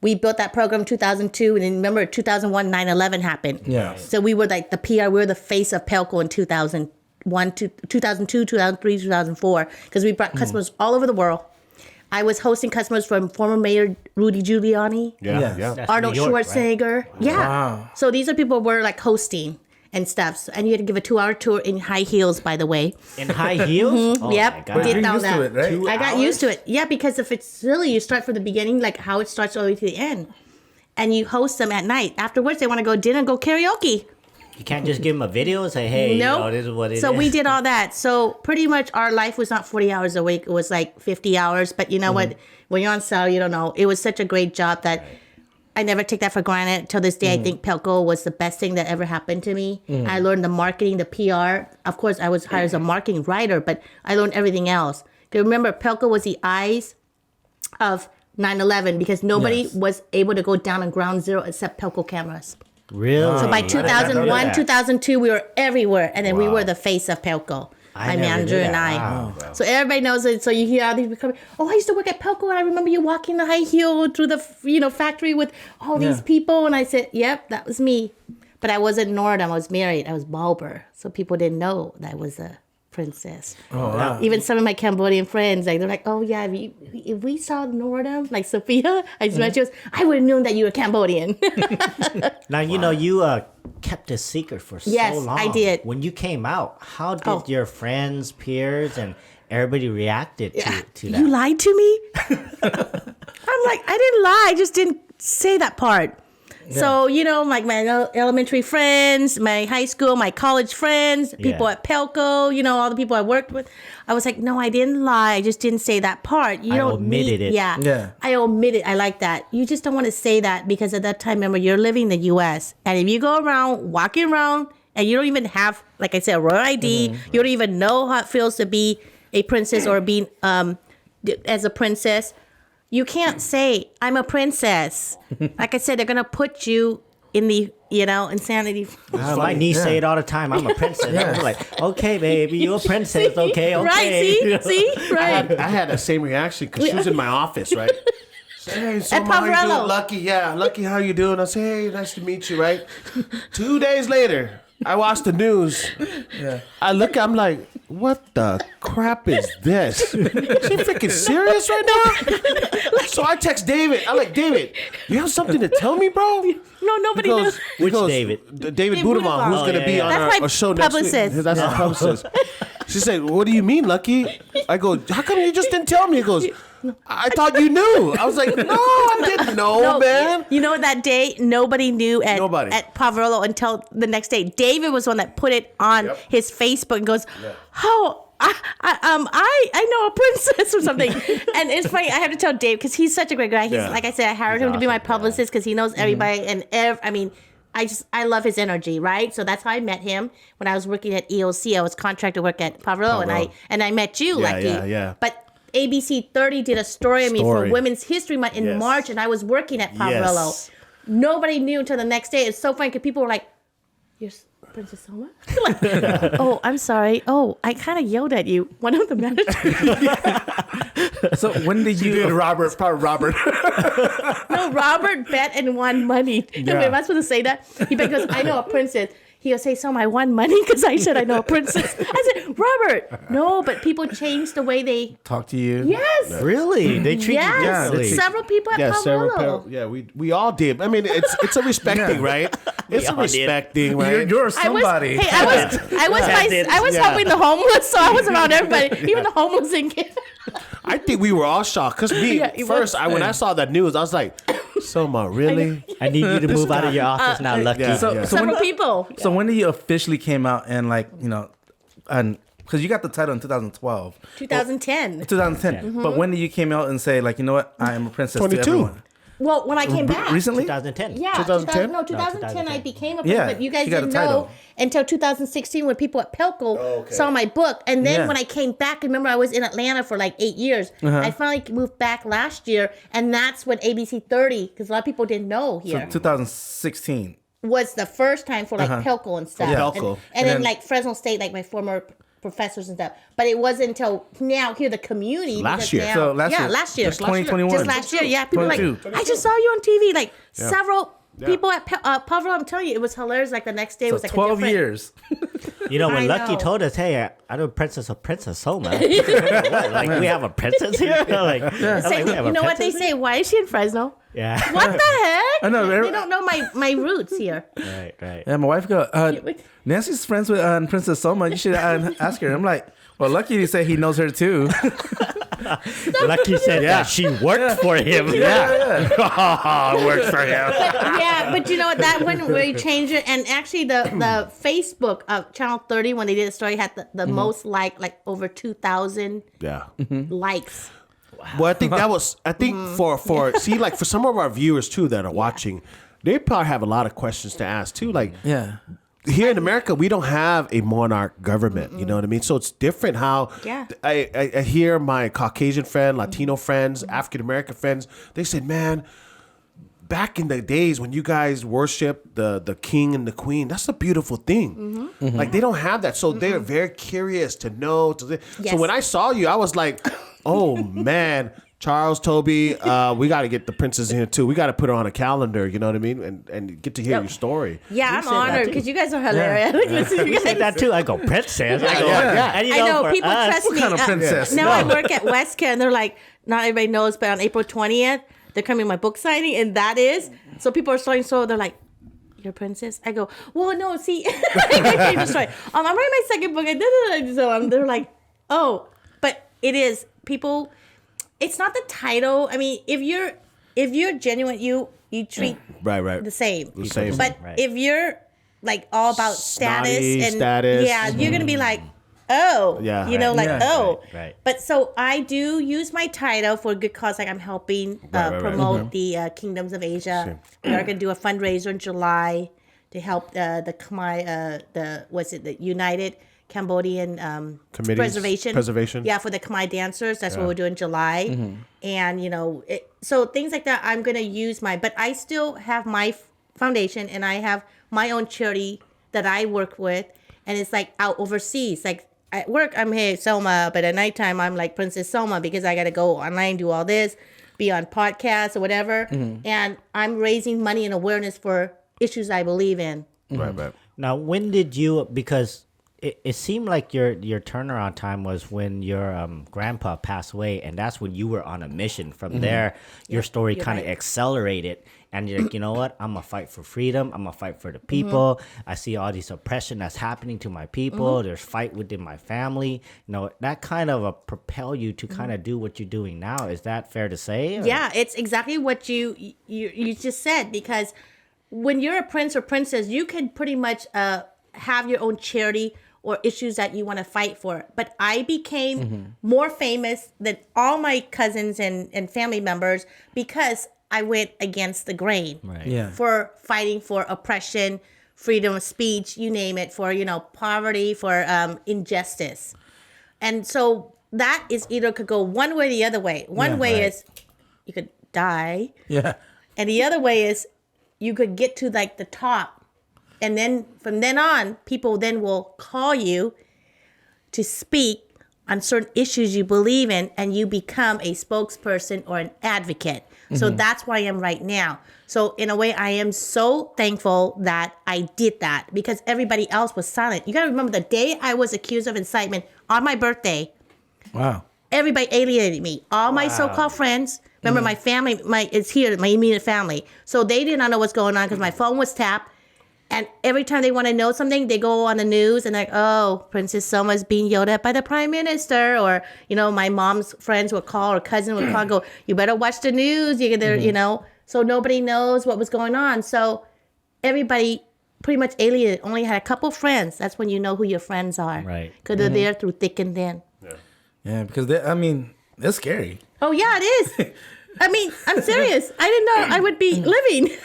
We built that program in 2002, and then remember 2001, 9/11 happened. Yeah. So we were like the PR. We were the face of Pelco in 2001, 2002, 2003, 2004, because we brought customers all over the world. I was hosting customers from former Mayor Rudy Giuliani, That's Arnold New York, right? Schwarzenegger. Yeah. Wow. So these are people we're like hosting and stuff. So, and you had to give a 2-hour tour in high heels, by the way. In high heels? Oh, Yep. my God. Did You're all used that. to it, right? 2 I got hours? used to it. Yeah, because if it's silly, you start from the beginning, like how it starts all the way to the end. And you host them at night. Afterwards, they want to go dinner and go karaoke. You can't just give them a video and say, hey, Nope. this is what it is. So we did all that. So pretty much our life was not 40 hours a week. It was like 50 hours. But you know what? When you're on sale, you don't know. It was such a great job that I never take that for granted. Till this day, I think Pelco was the best thing that ever happened to me. I learned the marketing, the PR. Of course, I was hired as a marketing writer, but I learned everything else. Because remember, Pelco was the eyes of 9/11 because nobody was able to go down on ground zero except Pelco cameras. Really? So by I did not know 2001, that. 2002, we were everywhere. And then we were the face of Pelco. My never manager knew and that. I. Wow. So everybody knows it. So you hear all these people coming, oh, I used to work at Pelco and I remember you walking the high heel through the factory with all these people. And I said, yep, that was me. But I wasn't Norodom. I was married. I was Balber. So people didn't know that I was a princess. Oh, wow. Even some of my Cambodian friends, like they're like, oh yeah, if we saw Norodom, like Sophia, I just met you, I would have known that you were Cambodian. Now, you kept this secret for Yes, so long. I did. When you came out, how did Oh. your friends, peers, and everybody reacted to that? You lied to me? I'm like, I didn't lie. I just didn't say that part. So, like my elementary friends, my high school, my college friends, people at Pelco, all the people I worked with. I was like, no, I didn't lie. I just didn't say that part. You I don't omitted it. Yeah. I omitted. I like that. You just don't want to say that because at that time, remember, you're living in the U.S. And if you go around, walking around, and you don't even have, like I said, a royal ID, you don't even know how it feels to be a princess or being as a princess. You can't say, I'm a princess. Like I said, they're going to put you in the, insanity. My niece say it all the time. I'm a princess. I'm like, okay, baby, you're a princess. Okay. Right, see? Right. I had the same reaction because she was in my office, right? Say, hey, Soma, how you Pavarello. doing? Lucky, how you doing? I say, hey, nice to meet you, right? 2 days later, I watched the news. I look, I'm like, what the crap is this? She freaking serious right now? So I text David. I'm like, David, you have something to tell me, bro? No, nobody knows. Which David? David Budimon, who's going to be on That's my our show next publicist. week. That's our publicist. She said, what do you mean, Lucky? I go, how come you just didn't tell me? He goes, I thought you knew. I was like, no, I didn't know, man. You know that day, nobody knew at Pavarello until the next day. David was the one that put it on his Facebook and goes, oh, I know a princess or something. And it's funny, I have to tell Dave because he's such a great guy. He's like I said, I hired him to be my publicist because he knows everybody and I love his energy, right? So that's how I met him when I was working at EOC. I was contracted to work at Pavarello, and I met you, Lucky. Yeah. But ABC 30 did a story of me for Women's History Month in March, and I was working at Pavarello. Yes. Nobody knew until the next day. It's so funny because people were like, "You're Princess Soma?" Oh, I'm sorry. Oh, I kind of yelled at you. One of the managers. So when did you? Robert. No, Robert bet and won money. Wait, am I supposed to say that? He bet goes, I know a princess. He'll say, Soma, I won money because I said I know a princess. I said, Robert, no, but people changed the way they talk to you? Yes. Really? They treat you differently. Several people at Pavarello. We all did. I mean, it's a respect thing, right? It's a respect thing, right? You're somebody. I was helping the homeless, so I was around everybody, even the homeless in Canada. I think we were all shocked because when I saw that news, I was like, Soma, really? I need you to move out of your office now, Lucky. Several people. So when did you officially came out and and because you got the title in 2012. 2010. 2010. But when did you came out and say you know what, I am a princess 22. to everyone? Well, when I came back. recently. 2010. Yeah, 2010? 2010 I became a Yeah, prince, but you guys you got a didn't title. know until 2016 when people at Pelco saw my book. And then Yeah. when I came back, remember I was in Atlanta for like 8 years. I finally moved back last year, and that's when ABC 30, because a lot of people didn't know here, 2016. was the first time for like Pelco and stuff. Yeah. And, Pelco. and then like Fresno State, like my former professors and stuff. But it wasn't until now here the community. Last because year. Now, So last year. last year. Just 2021. Just last year, yeah. People were like, 22. I just saw you on TV. Like several people at Pueblo, I'm telling you, it was hilarious. Like the next day So was like 12 a different... years. You know, when I Lucky know. told us, hey, I know Princess Soma. What? Like, we have a princess here? Like, I'm Say, like, we have a you know what they princess say? Why is she in Fresno? here? Yeah. What the heck? I know, They right? don't know my roots here. Right, right. Yeah, my wife go, Nancy's friends with Princess Soma. You should ask her. I'm like, well, Lucky to say he knows her too. Lucky said that she worked for him. Oh, it works for him. Yeah, but you know what? That one where you change it, and actually the Facebook of Channel 30 when they did the story had the most like over 2,000 Yeah. likes. Well, I think that was. I think for see, like for some of our viewers too that are watching, they probably have a lot of questions to ask too. Like, Yeah. here in America, we don't have a monarch government. You know what I mean? So it's different how Yeah. I hear my Caucasian friend, Latino friends, African American friends, they said, man, back in the days when you guys worship the king and the queen, that's a beautiful thing. Like they don't have that. So they're very curious to know. So Yes. when I saw you, I was like, oh man, Charles, Toby, we got to get the princess in here too. We got to put her on a calendar, you know what I mean? And get to hear your story. Yeah, I'm said that honored too. because you guys are hilarious. Listen to you You said guys. that too. I go, princess. I go, yeah. And you I know for people us, trust me. kind of princess? Now I work at Westcare, and they're like, not everybody knows, but on April 20th, they're coming to my book signing, and that is so people are starting. So they're like, "You're a princess." I go, "Well, no, see, I change the story. I'm writing my second book." So they're like, "Oh," but it is people. It's not the title. I mean, if you're genuine, you treat Right. the same. The same. But Right. if you're like all about Snotty status, status. yeah, you're gonna be like, oh, Yeah. you know, Right. like Yeah. oh, Right. But so I do use my title for a good cause. Like I'm helping Right. promote the Kingdoms of Asia. We are gonna do a fundraiser in July to help the Khmer, the United Cambodian Committees? Preservation? Yeah, for the Khmer dancers. That's what we're doing in July. And, you know, so things like that, I'm going to use but I still have my foundation and I have my own charity that I work with. And it's like out overseas. Like at work, I'm here, Soma, but at nighttime, I'm like Princess Soma because I got to go online, do all this, be on podcasts or whatever. And I'm raising money and awareness for issues I believe in. Right. Now, when did you? Because it seemed like your turnaround time was when your grandpa passed away, and that's when you were on a mission. From there, your story you're kind of right. accelerated, and you're like, you know what? I'm gonna fight for freedom. I'm gonna fight for the people. I see all this oppression that's happening to my people. There's fight within my family. You know, that kind of propel you to kind of do what you're doing now. Is that fair to say? or- Yeah, it's exactly what you just said, because when you're a prince or princess, you can pretty much have your own charity or issues that you want to fight for. But I became more famous than all my cousins and family members because I went against the grain Right. Yeah. for fighting for oppression, freedom of speech, you name it, for, you know, poverty, for injustice. And so that is either could go one way or the other way. One Yeah, way right. is you could die. Yeah. And the other way is you could get to like the top. And then from then on, people then will call you to speak on certain issues you believe in, and you become a spokesperson or an advocate. So that's where I am right now. So in a way, I am so thankful that I did that because everybody else was silent. You got to remember the day I was accused of incitement on my birthday, Wow. everybody alienated me. All my so-called friends. Remember, my family, it's here, my immediate family. So they did not know what's going on because my phone was tapped. And every time they want to know something, they go on the news and like, oh, Princess Soma is being yelled at by the prime minister. Or, you know, my mom's friends would call or cousin would call and go, you better watch the news. You know, so nobody knows what was going on. So everybody pretty much alienated. Only had a couple friends. That's when you know who your friends are. Right. Because they're there through thick and thin. Yeah, because it's scary. Oh, yeah, it is. I mean, I'm serious. I didn't know I would be living.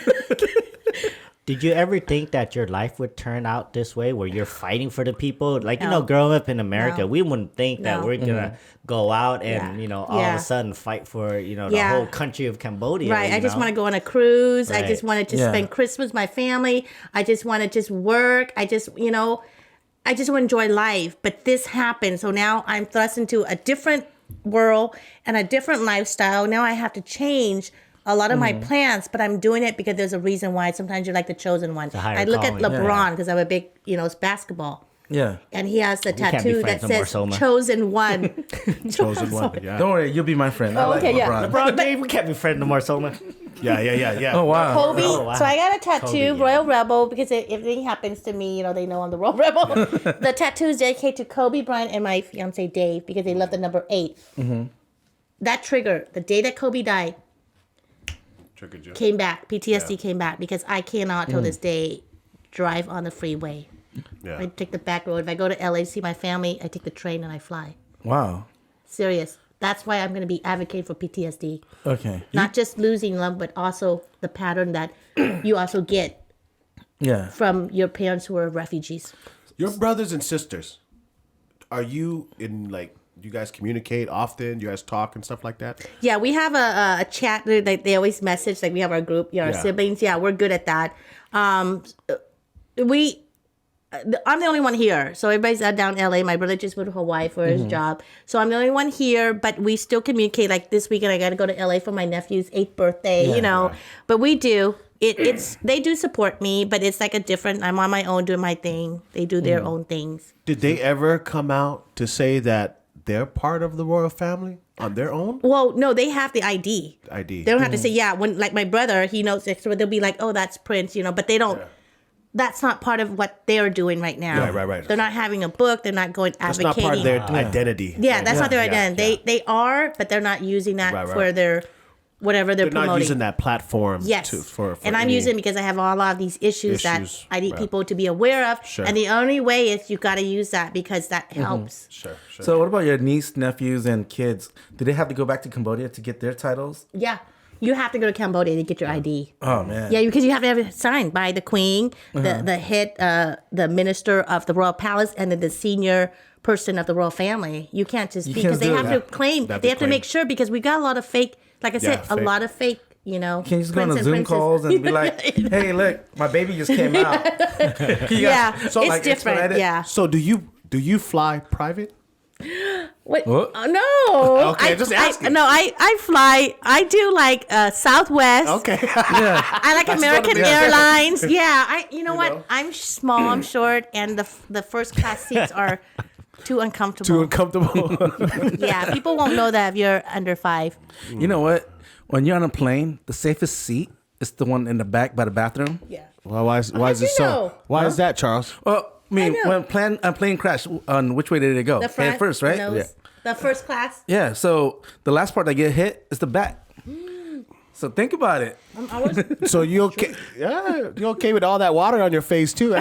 Did you ever think that your life would turn out this way, where you're fighting for the people? Like, No. growing up in America, No. we wouldn't think that No. we're gonna go out and Yeah. all of Yeah. a sudden fight for the Yeah. whole country of Cambodia. Right. I just want to go on a cruise. I Right. just wanted to Yeah. spend Christmas with my family. I just want to just work. I just want to enjoy life. But this happened. So now I'm thrust into a different world and a different lifestyle. Now I have to change a lot of my plans, but I'm doing it because there's a reason why. Sometimes you're like the chosen one. a higher I look at calling. LeBron because I'm a big, basketball. Yeah. And he has the can't be tattoo friends that no more, says Soma. chosen one. Chosen one. Yeah. Don't worry, you'll be my friend. I like okay, yeah. LeBron. Bro, Dave, we can't be friends no more, Soma. Yeah. Oh wow. Kobe. Oh, wow. So I got a tattoo, Kobe, yeah. Royal Rebel, because if anything happens to me, they know I'm the Royal Rebel. The tattoo is dedicated to Kobe Bryant and my fiance Dave because they love the number 8. That trigger, the day that Kobe died, Triggered you. came back. PTSD came back because I cannot till this day drive on the freeway. Yeah. I take the back road. If I go to LA to see my family, I take the train and I fly. Wow. Serious. That's why I'm going to be advocating for PTSD. Okay. Not just losing love, but also the pattern that you also get Yeah. from your parents who are refugees. Your brothers and sisters, are you in you guys communicate often? You guys talk and stuff like that? Yeah, we have a chat. They always message. We have our group, our Yeah. siblings. Yeah, we're good at that. I'm the only one here. So everybody's down in LA. My brother just moved to Hawaii for his job. So I'm the only one here, but we still communicate. Like this weekend, I got to go to LA for my nephew's 8th birthday, But we do. It's they do support me, but it's like a different, I'm on my own doing my thing. They do their own things. Did they ever come out to say that they're part of the royal family on their own? Well, no, they have the ID. ID. They don't have to say, when like my brother, he knows extra, but they'll be like, oh, that's Prince, but they don't. Yeah. That's not part of what they're doing right now. Right. They're not having a book. They're not going That's advocating. not part of their identity. Yeah, that's not their Yeah, identity. yeah. They are, but they're not using that Right. for their whatever they're They're promoting. not using that platform. Yes, For and I'm any- using it because I have a lot of these issues that Issues, I need right. people to be aware of. Sure. And the only way is you got to use that because that helps. Sure. So what about your niece, nephews, and kids? Do they have to go back to Cambodia to get their titles? Yeah, you have to go to Cambodia to get your ID. Oh man. Yeah, because you have to have it signed by the queen, the head, the minister of the royal palace, and then the senior person of the royal family. You can't just You because can't they do have that. to claim. Have They to have to claim. make sure because we got a lot of fake. Like I said, a fake. lot of fake. Can you just go on prince a and Zoom princess. calls and be like, "Hey, look, my baby just came out." Yeah, So, it's like, different. expedite it? Yeah. So do you fly private? What? What? No. Okay, just asking. No, I fly. I do like Southwest. Okay. Yeah. I like American be- Airlines. Yeah, you know what? know? I'm small, I'm short, and the first class seats are too uncomfortable. Too uncomfortable. Yeah, people won't know that if you're under 5. You know what? When you're on a plane, the safest seat is the one in the back by the bathroom. Yeah. Well, why is how'd it you so? know? Why is that, Charles? Well, I mean, I know. when a plane crashed, on which way did it go? The front Head first, right? nose, the first class. Yeah. So the last part that get hit is the back. So think about it. I was, So you okay? Yeah, you okay with all that water on your face too?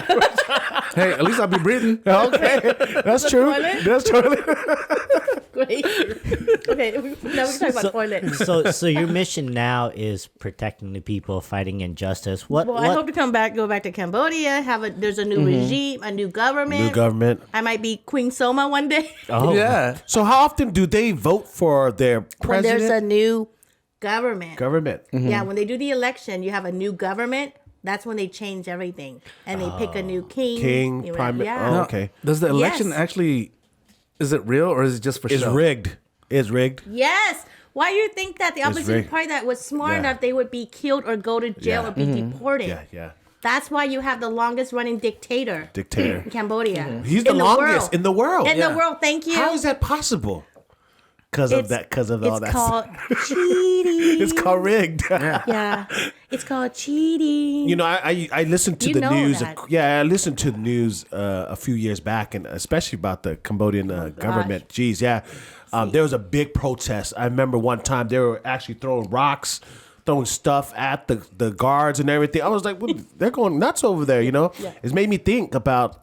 Hey, at least I'll be breathing. Okay, that's true. toilet? That's true. great. Okay, now we can talk about toilet. So your mission now is protecting the people, fighting injustice. Well, I hope to go back to Cambodia. There's a new regime, a new government. New government. I might be Queen Soma one day. Oh, Yeah. So how often do they vote for their When there's a president? new government. Government. Yeah, when they do the election, you have a new government. That's when they change everything, and they pick a new king. King, prime. Yeah. Oh, okay. Does the election Yes. actually, is it real or is it just for It's show? rigged. It's rigged. Yes. Why do you think that the opposition rigged. party that was smart Yeah. enough they would be killed or go to jail Yeah. or be deported? Yeah. That's why you have the longest running dictator Dictator. in Cambodia. He's the In longest world. in the world. In Yeah. the world, thank you. How is that possible? Because of that. Because of all it's that. called cheating. It's called rigged. Yeah, it's called cheating. You know, I listened to You the know news. that. Yeah, I listened to the news a few years back, and especially about the Cambodian government. Jeez, yeah. There was a big protest. I remember one time they were actually throwing rocks, throwing stuff at the guards and everything. I was like, well, they're going nuts over there, you know? Yeah. It's made me think about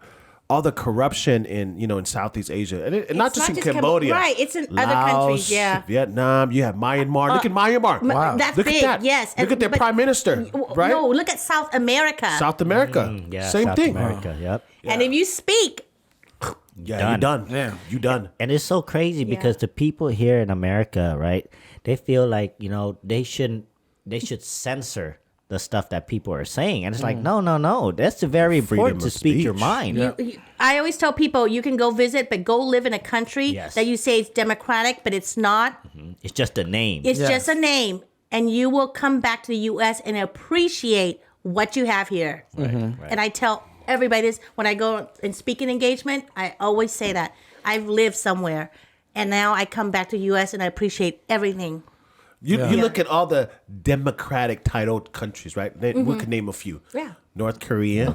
all the corruption in Southeast Asia, and not just in Cambodia, right? It's in other Laos, countries, yeah. Vietnam. You have Myanmar. Look at Myanmar. Wow. That's Look big, at that. yes. Look at their prime minister, right? No, look at South America. South America. Yeah, Same South thing. America, yep. And if you speak, Yeah, you done. Yeah. You done. And it's so crazy because the people here in America, right? They feel like they should censor the stuff that people are saying, and it's like no. That's very important to of speak your speech. mind. I always tell people you can go visit, but go live in a country Yes. that you say is democratic, but it's not. It's just a name. It's Yes. just a name, and you will come back to the U.S. and appreciate what you have here. Right. And I tell everybody this when I go and speak in engagement. I always say that I've lived somewhere, and now I come back to the U.S. and I appreciate everything. You look at all the democratic titled countries, right? We could name a few. Yeah. North Korea,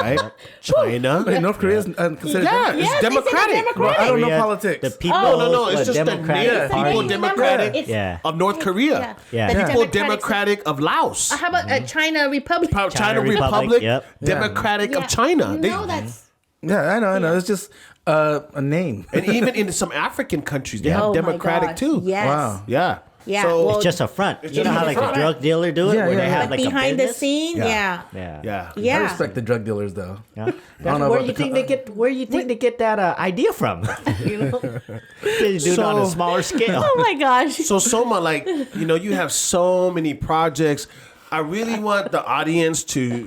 right? China. Wait, North Korea is considered. Yeah, Yes, it's they say democratic. democratic. I don't know Korea, politics. The people, No. It's just the Democratic name. Party. People Remember, democratic it's- Yeah. of North Korea. Yeah. The People Democratic- democratic of Laos. How about China Republic? China Republic, Republic, yep. democratic Yeah. of China. You They- know that's. Yeah, I know. It's just a name. and even in some African countries, they Oh have my democratic gosh, too. Yes. Wow. Yeah. Yeah, So, well, It's just a front. You just know how a like front. the drug dealer do it, Yeah, where yeah, they yeah. have like behind a the business? scene, Yeah. yeah. I respect the drug dealers, though. Yeah. don't know Where about you the think they get? Where you think they get that idea from? You know, they do it on a So- smaller scale. Oh my gosh. So Soma, like, you have so many projects. I really want the audience to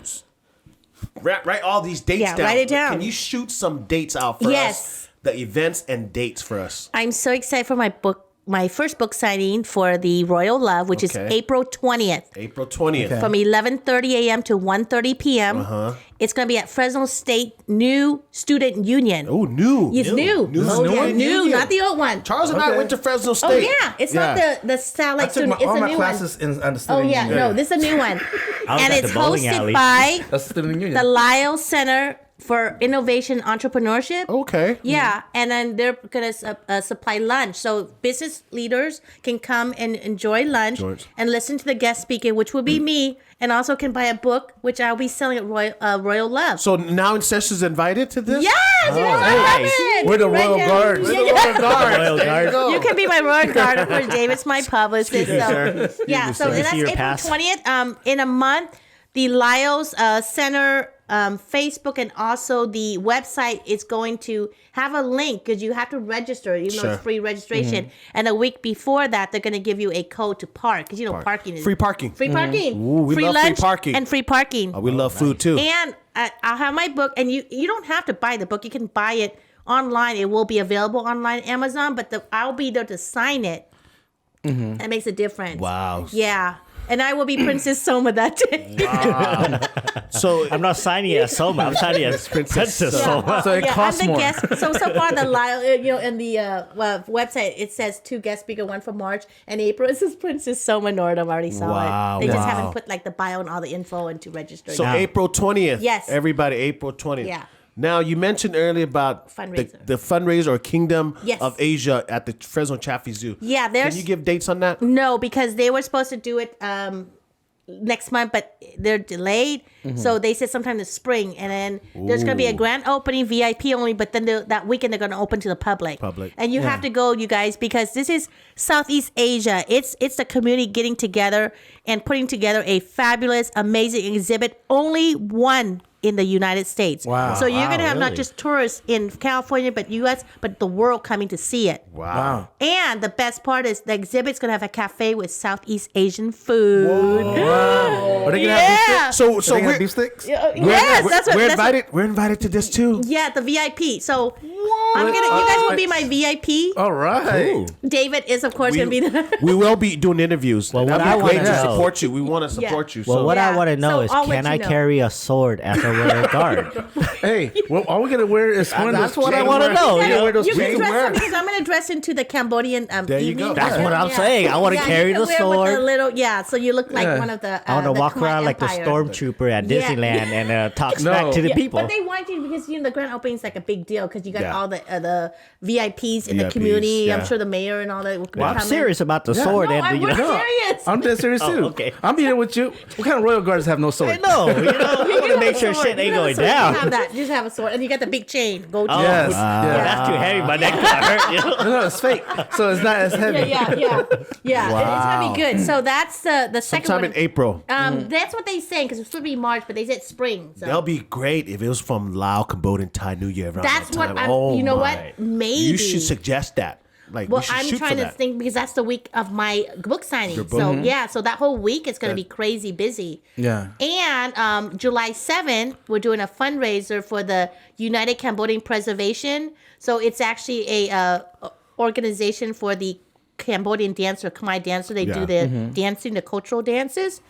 write all these dates Yeah, down. write it down. Can you shoot some dates out for Yes. us? The events and dates for us. I'm so excited for my first book signing for the Royal Love, which is Okay. April 20th. April 20th. Okay. From 11:30 a.m. to 1:30 p.m. It's going to be at Fresno State New Student Union. Oh, new. It's new. New Oh, yeah, Student new, Union. not the old one. Charles and I Okay. went to Fresno Oh State. yeah, it's not the satellite I took student. It's all a my new classes one. on the Oh student yeah, union. no, this is a new one, was and at it's the bowling hosted alley. by That's the student union. the Lyle Center for Innovation Entrepreneurship. Okay. Yeah, and then they're gonna supply lunch, so business leaders can come and enjoy lunch and listen to the guest speaker, which will be me, and also can buy a book, which I'll be selling at Royal Love. So now in sessions invited to this? Yes, you know, I love nice. it. We're the Royal there. Guards. Yeah, We're the yeah. Royal Guards. Royal Guard. You can be my royal guard, of course. David's my publicist. Excuse me, So sir. yeah, so Let me that's see your April pass. 20th. In a month, the Lyles Center Facebook and also the website is going to have a link because you have to register, even though Sure. it's free registration. And a week before that, they're going to give you a code to park because parking is Free parking. free parking, Ooh, we free love free lunch, parking. and free parking. We love food too. And I'll have my book, and you don't have to buy the book. You can buy it online. It will be available online, Amazon, but I'll be there to sign it. That makes a difference. Wow. Yeah. And I will be Princess Soma that day. So I'm not signing as Soma. I'm signing as Princess Soma. So it costs I'm the more. guest. So far the Lyle, in the website it says 2 guest speaker, one for March and April. It says Princess Soma Norodom. I already saw Wow, it. They just wow. haven't put like the bio and all the info and to register. So yet. April 20th. Yes. Everybody, April 20th. Yeah. Now, you mentioned earlier about Fundraiser. the fundraiser or Kingdom Yes. of Asia at the Fresno Chaffee Zoo. Yeah, Can there's you give dates on that? no, because they were supposed to do it next month, but they're delayed. So they said sometime in the spring, and then there's going to be a grand opening, VIP only. But then that weekend they're going to open to the public. And you have to go, you guys, because this is Southeast Asia. It's the community getting together and putting together a fabulous, amazing exhibit. Only one in the United States. Wow. So you're going to have not really? just tourists in California, but U.S., but the world coming to see it. Wow. And the best part is the exhibit's gonna have a cafe with Southeast Asian food. Wow. Are they gonna Yeah. have beef sticks? So Are they gonna we're, have beef sticks? Yes, that's what. we're that's invited. We're invited to this too. What, yeah, the VIP. So I'm gonna. You guys will be my VIP. All right. David is of course gonna be there. We will be doing interviews. Well, That'd what be I great wanna to know- support you. We want to support you. Well, So what I Yeah. want to know So is, I'll let can you I know. carry a sword as a royal guard? Hey, well, all we gotta wear is one of That's those what I chain wanna wear- know. chain You wear those You can chain dress wear. up because I'm gonna dress into the Cambodian There you evening. go. That's what I'm saying. I want to Yeah, carry you can the wear with sword. a little, so you look like Yeah. one of the. I want to the walk Khmer around like the Empire. stormtrooper at Yeah. Disneyland and talk No. smack to the Yeah, people. But they want you because the grand opening is like a big deal because you got Yeah. all the the VIPs in the VIPs, community. yeah. I'm sure the mayor and all that will be Well, I'm coming. serious about the sword. No, and I'm you know, serious. I'm dead serious too. okay. I'm here with you. What kind of royal guards have no sword? I know. You know, I want to make sure shit ain't going down. You have that. You just have a sword, and you got the big chain. Gold Oh, chain. Yes. wow. Yeah. That's too heavy. My neck got hurt. You know? No, it's fake, so it's not as heavy. Yeah. It's gonna be good. So that's the second Sometime one. in April. That's what they saying because it's supposed to be March, but they said spring. So. That'll be great if it was from Lao, Cambodian, Thai New Year around That's that what time. I'm. Oh You know my. what? Maybe You should suggest that. Like, Well, we should I'm shoot trying for to that. think because that's the week of my book signing. Your book? So yeah, so that whole week is going to be crazy busy. Yeah. And July 7th, we're doing a fundraiser for the United Cambodian Preservation. So it's actually a organization for the Cambodian dancer, Khmer dancer. They do the dancing, the cultural dances.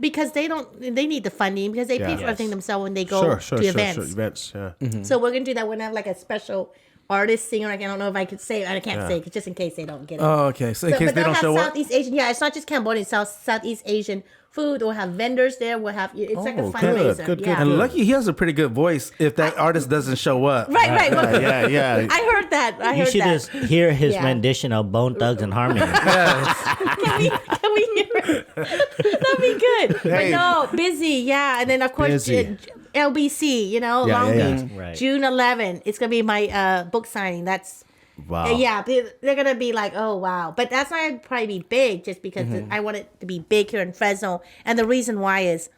Because they need the funding because they pay for everything themselves when they go to events. Events, yeah. So we're gonna do that. We're gonna have like a special artist singer. Like, I don't know if I could say. I can't say just in case they don't get it. Oh, okay. So in case but they they'll don't have show up. Southeast Asian. Yeah, it's not just Cambodian. Southeast Asian food. We'll have vendors there. We'll have. It's like a Oh, good, fundraiser. good, yeah. And lucky he has a pretty good voice. If that artist doesn't show up, Right. Well, Yeah. I heard that. You should that. just hear his Yeah. rendition of Bone Thugs and Harmony. Can we hear it? That'd be good. Hey. But no, busy. Yeah, and then of course Busy. LBC. You know, Yeah, Long yeah, Beach, yeah. Right. June 11th. It's gonna be my book signing. That's. Wow. Yeah, they're gonna be like, oh wow, but that's not gonna probably be big, just because I want it to be big here in Fresno, and the reason why is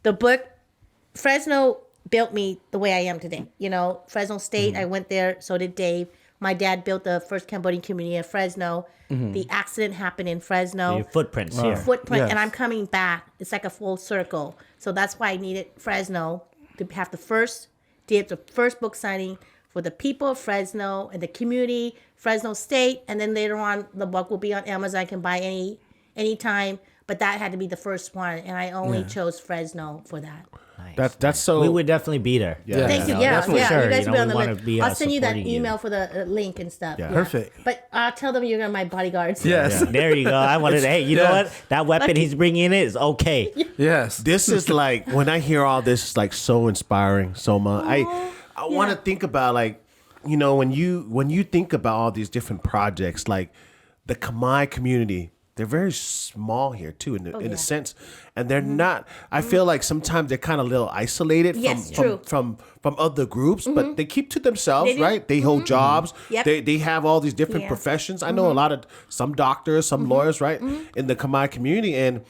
the book. Fresno built me the way I am today. You know, Fresno State. I went there. So did Dave. My dad built the first Cambodian community in Fresno. The accident happened in Fresno. Your footprints here. Footprint, Yes. and I'm coming back. It's like a full circle. So that's why I needed Fresno to have the first book signing for the people of Fresno and the community, Fresno State, and then later on the book will be on Amazon. I can buy anytime, but that had to be the first one, and I only chose Fresno for that. Nice. That's so. We would definitely be there. Yeah. Thank you. know, Yeah, that's for yeah. sure. You guys You will be know, on we the wanna list. be, I'll send you that supporting you. email for the link and stuff. Yeah. Perfect. But I'll tell them you're my bodyguards. Yes. There you go. I wanted to, hey, you know Yeah. what? That weapon he's bringing in is okay. Yes. This is like when I hear all this, it's like so inspiring, Soma. I want to think about like, you know, when you think about all these different projects, like the Khmer community, they're very small here too, in a sense, and they're not. I feel like sometimes they're kind of a little isolated Yes, true. from other groups, but they keep to themselves, They do. right? They hold jobs. Yep. They have all these different Yeah. professions. I know a lot of some doctors, some lawyers, right, in the Khmer community, and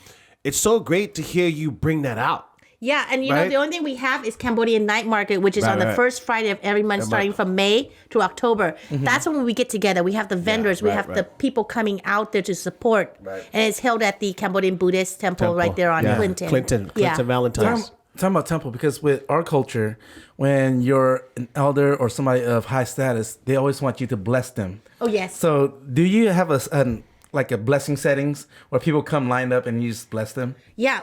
it's so great to hear you bring that out. Yeah, and you know Right? the only thing we have is Cambodian Night Market, which is Right, on the right. first Friday of every month, starting from May to October. That's when we get together. We have the vendors, we right, have right. the people coming out there to support, Right. and it's held at the Cambodian Buddhist temple right there on Yeah. Clinton. Clinton Yeah. Valentine's. Talking about temple, because with our culture, when you're an elder or somebody of high status, they always want you to bless them. Oh yes. So, do you have like a blessing settings where people come lined up and you just bless them? Yeah,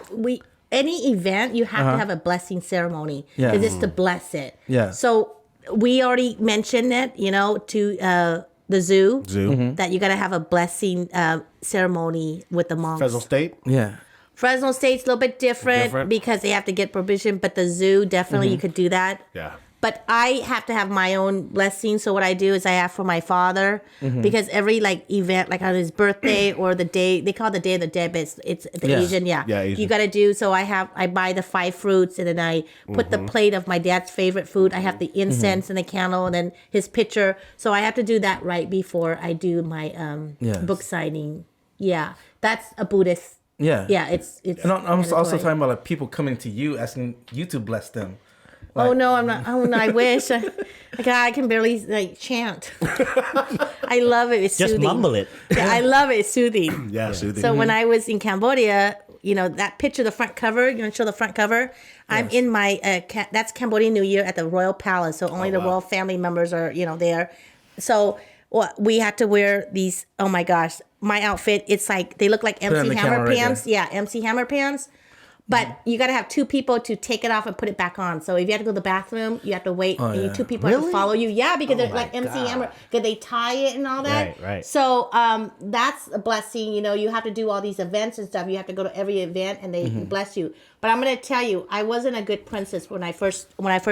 any event you have to have a blessing ceremony Yeah. because it's to bless it. Yeah. So we already mentioned it, you know, to the zoo, that you got to have a blessing ceremony with the monks. Fresno State. Yeah. Fresno State's a little bit different, Different. because they have to get permission, but the zoo definitely you could do that. Yeah. But I have to have my own blessing. So what I do is I ask for my father, because every like event, like on his birthday or the day, they call it the Day of the Dead, but it's the Yeah. Asian, yeah. Yeah, Asian. You got to do, so I buy the 5 fruits, and then I put the plate of my dad's favorite food. I have the incense and the candle and then his picture. So I have to do that right before I do my Yes. book signing. Yeah, that's a Buddhist. Yeah. Yeah, it's. And I'm also mandatory. talking about like people coming to you asking you to bless them. Oh no, I'm not. Oh no, I wish. I can barely like chant. I love it. It's Just soothing. mumble it. Yeah, I love it. It's soothing. Yeah, soothing. So when I was in Cambodia, you know that picture, the front cover. You want to show the front cover? I'm in my. That's Cambodian New Year at the Royal Palace. So only the royal family members are there. So we had to wear these. Oh my gosh, my outfit. It's like they look like it on MC the Hammer camera right pants. Yeah, MC Hammer pants. But you got to have 2 people to take it off and put it back on. So if you have to go to the bathroom, you have to wait. And yeah. 2 people have to Really? follow you. Yeah, because they're my like MC God. Hammer. Because they tie it and all that. Right. So that's a blessing. You know, you have to do all these events and stuff. You have to go to every event and they bless you. But I'm going to tell you, I wasn't a good princess when I first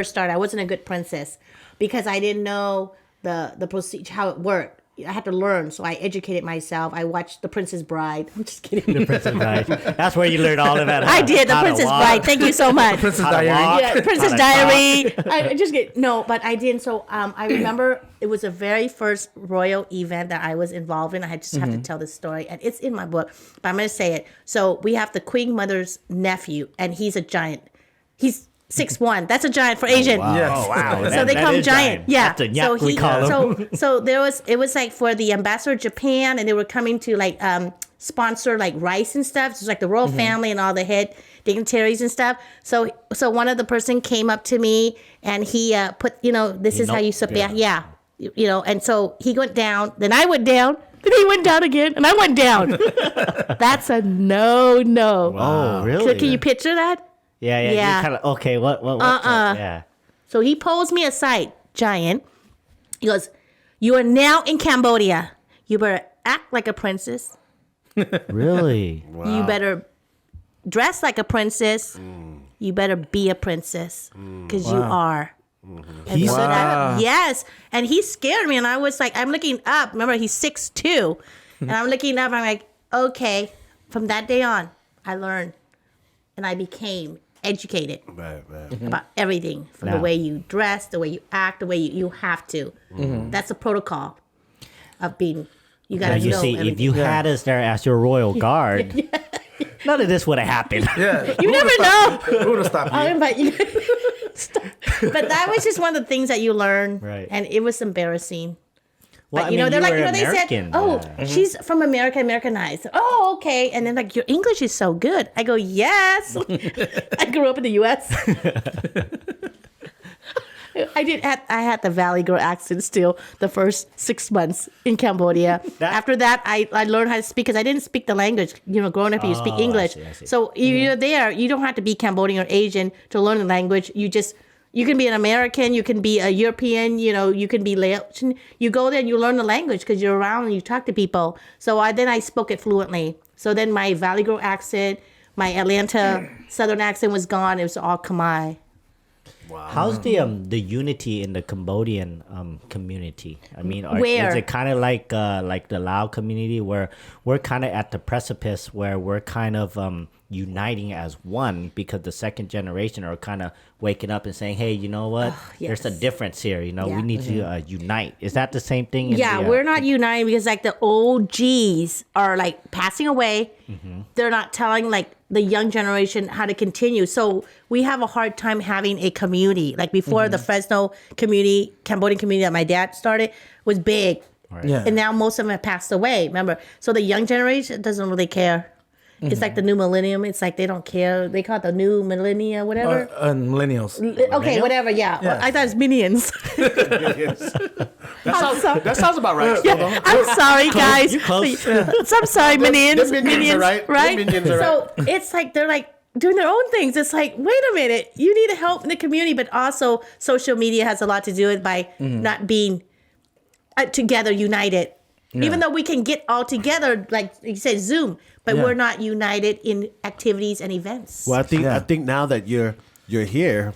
started. I wasn't a good princess because I didn't know the procedure, how it worked. I had to learn, so I educated myself. I watched The Princess Bride. I'm just kidding. The Princess Bride. That's where you learned all of that. I did The Princess Bride. Thank you so much. Princess How to Diary. walk. Yeah, Princess Diary. I just get no, but I didn't. So I remember it was the very first royal event that I was involved in. I just have to tell this story, and it's in my book, but I'm going to say it. So we have the Queen Mother's nephew, and he's a giant. He's 6'1". That's a giant for Asian. Wow. Yes. Oh, wow. So they call him giant. Yeah. That's a yak, we call him. So it was like for the ambassador of Japan, and they were coming to like sponsor like rice and stuff. So it's like the royal family and all the head dignitaries and stuff. So one of the person came up to me and he put, this is how you sit back. Yeah. And so he went down, then I went down, then he went down again, and I went down. That's a no. Oh, really? Can you picture that? Yeah. Yeah. You kind of, okay, what? Yeah. So he pulls me aside, giant. He goes, "You are now in Cambodia. You better act like a princess. Really? You better dress like a princess. You better be a princess, because you are." He said that? Yes. And he scared me, and I was like, I'm looking up. Remember, he's 6'2", and I'm looking up. I'm like, okay. From that day on, I learned, and I became educated Right. about everything, from the Now- way you dress, the way you act, the way you have to. That's the protocol of being. You got Now, to you know see, everything. if you had us there as your royal guard, none of this would have happened. Yeah. You never know. Who would have stopped I'll you? invite you. Stop. But that was just one of the things that you learn, Right. and it was embarrassing. Well, But I mean, they're like, were they American. said, "Oh, Yeah. she's from America, Americanized." Oh, okay. And then like, your English is so good. I go, yes. I grew up in the U.S. I had the Valley Girl accent still the first 6 months in Cambodia. After that, I learned how to speak, because I didn't speak the language. Growing up, you speak English. I see. So you're there. You don't have to be Cambodian or Asian to learn the language. You can be an American, you can be a European, you can be Laotian. You go there and you learn the language because you're around and you talk to people. So then I spoke it fluently. So then my Valley Girl accent, my Atlanta Southern accent was gone. It was all Khmer. How's the unity in the Cambodian community? I mean, Where? is it kind of like the Lao community, where we're kind of at the precipice where we're kind of uniting as one, because the second generation are kind of waking up and saying, "Hey, you know what? yes. There's a difference here. We Yeah. need to unite." Is that the same thing? Yeah, we're not united because like the OGs are like passing away. They're not telling like the young generation how to continue. So we have a hard time having a community. Like before, the Fresno community, Cambodian community that my dad started was big. Yeah. And now most of them have passed away, remember? So the young generation doesn't really care. It's like the new millennium. It's like they don't care. They call it the new millennia, whatever. Millennials. Okay, whatever, yeah. Yeah. I thought it's minions. That sounds about right. Still, though. I'm sorry, guys. you close. I'm sorry, minions. Them minions are right. Them minions are So it's like they're like doing their own things. It's like, wait a minute, you need help in the community, but also social media has a lot to do with by not being together, united. Even though we can get all together, like you said, Zoom, but we're not united in activities and events. Well, I think now that you're here,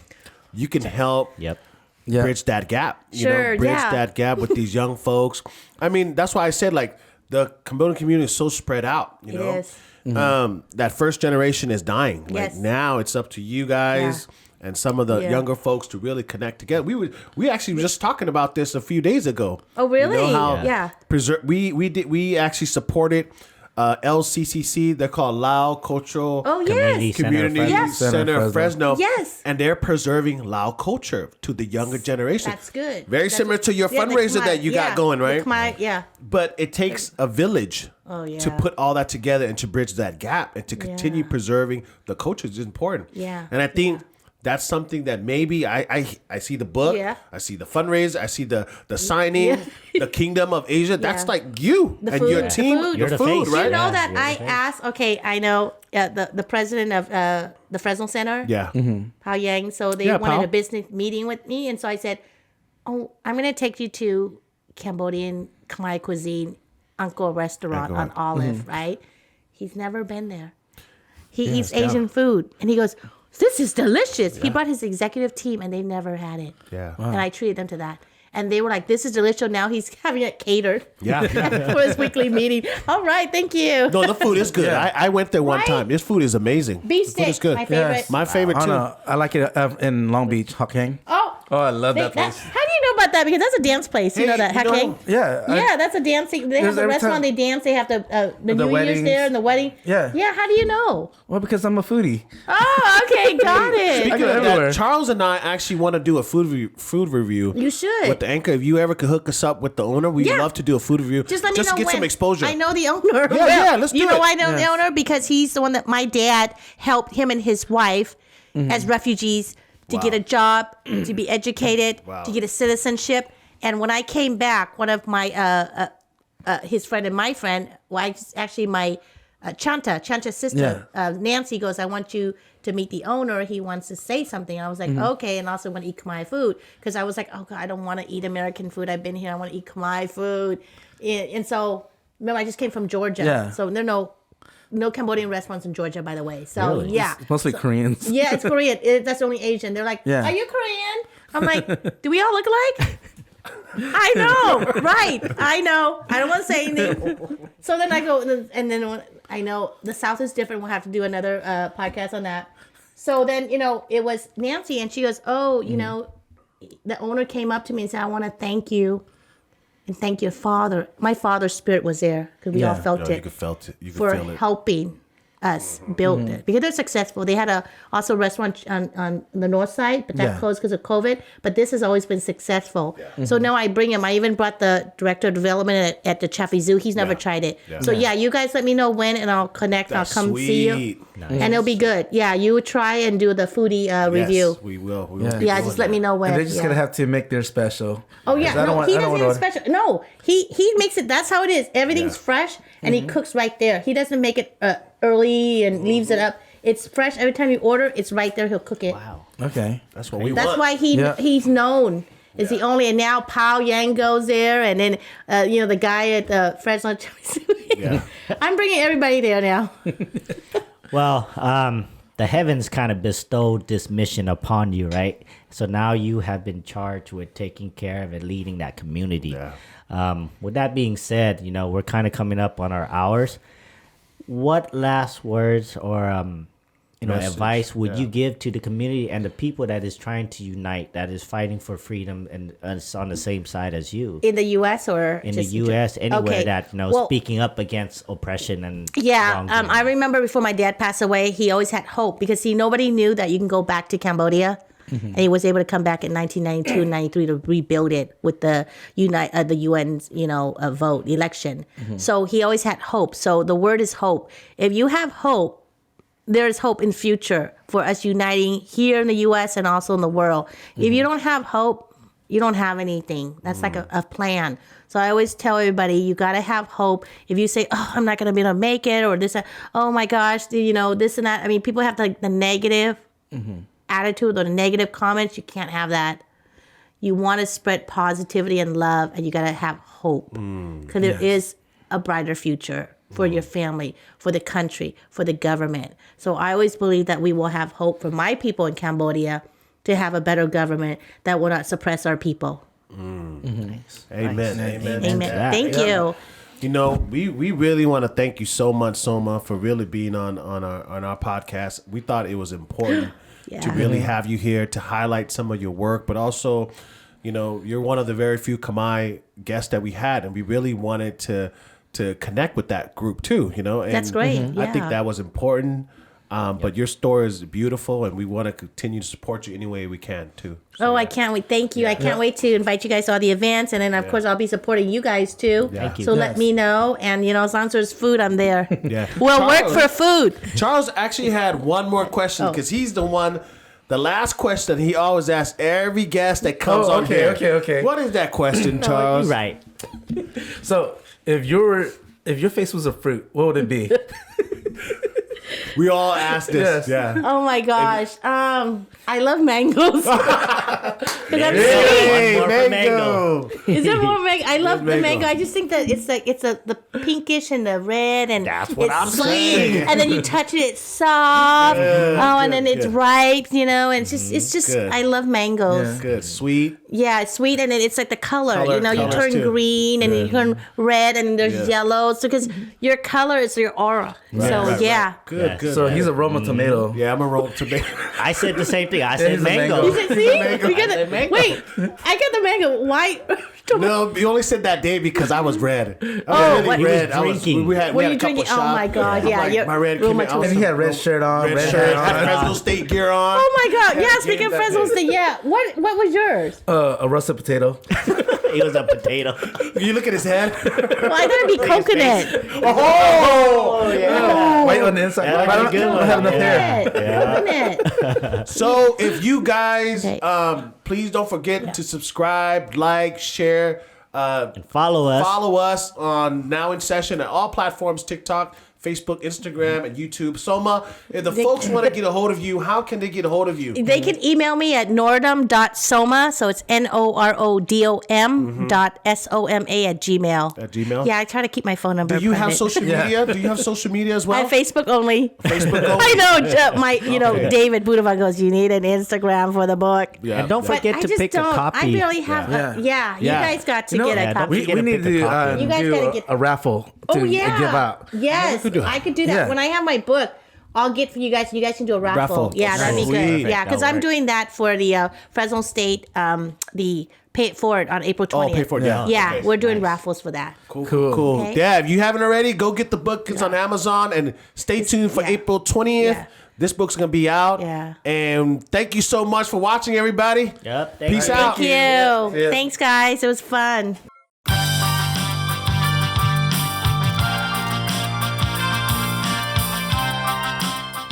you can help Yep. Yeah. bridge that gap. Sure, bridge yeah. that gap with these young folks. I mean, that's why I said like the Cambodian community is so spread out. You It know, is. That first generation is dying. Like Yes. now, it's up to you guys. And some of the Yeah. younger folks to really connect together. We actually were just talking about this a few days ago. Oh, really? You know how Yeah. we actually supported LCCC. They're called Lao Cultural Oh, Community yes. Center Community Fresno. Yes. Center of Fresno. Yes. And they're preserving Lao culture to the younger generation. That's good. Very That's similar to your the fundraiser Khmer, that you got going, the right? Khmer, yeah. But it takes a village Oh, yeah. to put all that together and to bridge that gap and to continue Yeah. preserving the culture is important. Yeah. And I think that's something that maybe I see the book, Yeah. I see the fundraiser, I see the signing, Yeah. the Kingdom of Asia. That's Yeah. like you The and food, your the team, food. You're the the food, face. right? You know Yeah, that you're the I face. asked, okay, I know the president of the Fresno Center, Yeah. Pao Yang, so they Yeah, wanted Pao. a business meeting with me, and so I said, oh, I'm going to take you to Cambodian Khmer cuisine, Uncle Restaurant on Olive, right? He's never been there. He eats Asian food, and he goes, this is delicious. He brought his executive team, and they never had it. Yeah. And I treated them to that. and they were like, "This is delicious." Now he's having it catered. Yeah. For his weekly meeting. All right, thank you. No, the food is good. Yeah. I went there one Right? time. This food is amazing. Beef The food steak, is good. my favorite. Yes. My favorite I too. don't know. I like it in Long Beach, Hokkien. Oh, I love that How place. do you know about that? Because that's a dance place. You Hey, know that, you know- Hackang? Yeah. Yeah, that's a dancing. They have There's the every restaurant. time- They dance. They have the New Year's weddings. there and the wedding. Yeah. Yeah. How do you know? Well, because I'm a foodie. Oh, okay, got it. Speaking go of everywhere. that, Charles and I actually want to do a food review. You should. With the Anchor. If you ever could hook us up with the owner, we'd Yeah. love to do a food review. Just let me know to get when. some exposure. I know the owner. Yeah, let's do You know it. why I know the Yes. owner? Because he's the one that my dad helped him and his wife as refugees to get a job, to be educated, to get a citizenship. And when I came back, one of my his friend and my friend, well, actually my Chanta's sister, Nancy goes, "I want you to meet the owner. He wants to say something." I was like, okay, and also want to eat Khmer food because I was like, oh God, I don't want to eat American food. I've been here. I want to eat Khmer food, and so remember, I just came from Georgia, Yeah. so there are no Cambodian restaurants in Georgia, by the way. So Really? yeah, It's mostly Koreans. yeah, it's Korean. That's the only Asian. They're like, Yeah. are you Korean? I'm like, do we all look alike? I know, right? I know. I don't want to say anything. So then I go, and then when I know the South is different. We'll have to do another podcast on that. So then, it was Nancy, and she goes, "Oh, the owner came up to me and said, I want to thank you and thank your father." My father's spirit was there because we all Yeah. felt No, it you could felt it. You could for feel it. helping us build it because they're successful. They had also restaurant on the north side, but that Yeah. closed because of COVID. But this has always been successful. So now I bring him. I even brought the director of development at the Chaffee Zoo. He's never tried it. Yeah. So yeah, you guys let me know when, and I'll connect. That's I'll come see you, sweet. and it'll be good. Yeah, you would try and do the foodie review. Yes, we will. We will Yeah. be Yeah, doing just let that. me know when. And they're just yeah. gonna have to make their special. Oh yeah, 'Cause I don't want- he I don't doesn't want even special. No, he makes it. That's how it is. Everything's Yeah. fresh, and he cooks right there. He doesn't make it early and leaves it up. It's fresh every time you order. It's right there. He'll cook it. Wow. Okay. That's what we That's want. why Yeah. he's known. Is the only, and now Pao Yang goes there, and then the guy at the Fresno. Yeah. I'm bringing everybody there now. Well, the heavens kind of bestowed this mission upon you, right? So now you have been charged with taking care of and leading that community. Yeah. With that being said, we're kind of coming up on our hours. What last words or Message, advice would yeah. you give to the community and the people that is trying to unite, that is fighting for freedom and is on the same side as you? In the U.S. or In just the U.S., anywhere Okay. that Well, speaking up against oppression and Yeah, wrongdoing. I remember before my dad passed away, he always had hope because nobody knew that you can go back to Cambodia, and he was able to come back in 1992 and 93 to rebuild it with the UN's vote election. So he always had hope. So the word is hope. If you have hope, there is hope in future for us uniting here in the U.S. and also in the world. If you don't have hope, you don't have anything. That's like a plan. So I always tell everybody, you got to have hope. If you say, oh, I'm not going to be able to make it, or this, oh my gosh, this and that. I mean, people have the negative attitude or the negative comments. You can't have that. You want to spread positivity and love, and you got to have hope because there is a brighter future for your family, for the country, for the government. So I always believe that we will have hope for my people in Cambodia to have a better government that will not suppress our people. Amen. Nice. Amen. Amen. that. Thank you. We really want to thank you so much, Soma, for really being on our podcast. We thought it was important to Yeah. really have you here to highlight some of your work, but also, you're one of the very few Khmer guests that we had, and we really wanted to connect with that group too, And That's great. I think Yeah. that was important. But your story is beautiful, and we want to continue to support you any way we can too. So, Oh, I yeah. can't wait. Thank you. I can't wait to invite you guys to all the events. And then, of course, I'll be supporting you guys too. Thank you. So let Yes. me know. And, as long as there's food, I'm there. Yeah. We'll work Charles- for food. Charles actually had one more question because he's the one. The last question he always asks every guest that comes on here. Okay. What is that question, Charles? You're right. So if your face was a fruit, what would it be? We all ask this. Yes. Yeah. Oh my gosh. I love mangoes. Because I'm Hey, One more for mango. Is there more mango? I love the mango. mango. I just think that it's like the pinkish and the red and That's what it's I'm sweet. saying. And then you touch it, it's soft. And then it's ripe, you know. And it's just Good. I love mangoes. Good, sweet. Yeah, it's sweet, and then it's like the color. Color- You know, you colors turn too. green and you turn red, and there's yellow. So because your color is your aura. So yeah. Good, Yes. good. So he's a Roma tomato. yeah, I'm a roll tomato. I said the same thing. I said he's a mango. mango. You said, see, we got said the, mango. wait. I got the mango. Why? No, you only said that day because I was red. I was Oh, really what- He was red. drinking. We Were had you a couple drinking? shots. Oh my God! Yeah, Like, my red came out. And he had red shirt on, red red shirt, hat had on. Fresno State gear on. Oh my God! Yeah, speaking of that Fresno day. State, yeah. What was yours? A russet potato. He was a potato. You look at his head. Well, I thought it'd be coconut. Oh, yeah. White on the inside. Yeah, I don't, good I don't one. have enough hair. Coconut. So if you guys, Okay. please don't forget to subscribe, like, share, Follow us. follow us on Now in Session at all platforms: TikTok, Facebook, Instagram, and YouTube. Soma, if the folks want to get a hold of you, how can they get a hold of you? They can email me at norodom.soma, so it's NORODOM dot SOMA at Gmail. At Gmail? Yeah, I try to keep my phone number Do you have private. social media? Do you have social media as I well? have Facebook only. Facebook only? I know, David Budava goes, you need an Instagram for the book. Yeah. And don't But forget I to just pick don't. a copy. I really have. Yeah. You Yeah. guys got to You know, get a yeah, don't copy. forget We to need pick a to copy. You guys do gotta get- a raffle to give out. Yes, I could do that. Yeah. When I have my book, I'll get for you guys. You guys can do a raffle. Raffle. Yeah, that'd be Sweet. good. Yeah, because That'll I'm work. doing that for the Fresno State, the Pay It Forward on April 20th. Pay It Forward, yeah. Yeah, Okay. we're doing raffles for that. Cool. Cool. Okay. Yeah, if you haven't already, go get the book. It's on Amazon, and stay tuned for Yeah. April 20th. Yeah. This book's gonna be out. Yeah. And thank you so much for watching, everybody. Yep. Peace out. Thank you. Yeah. Thanks, guys. It was fun.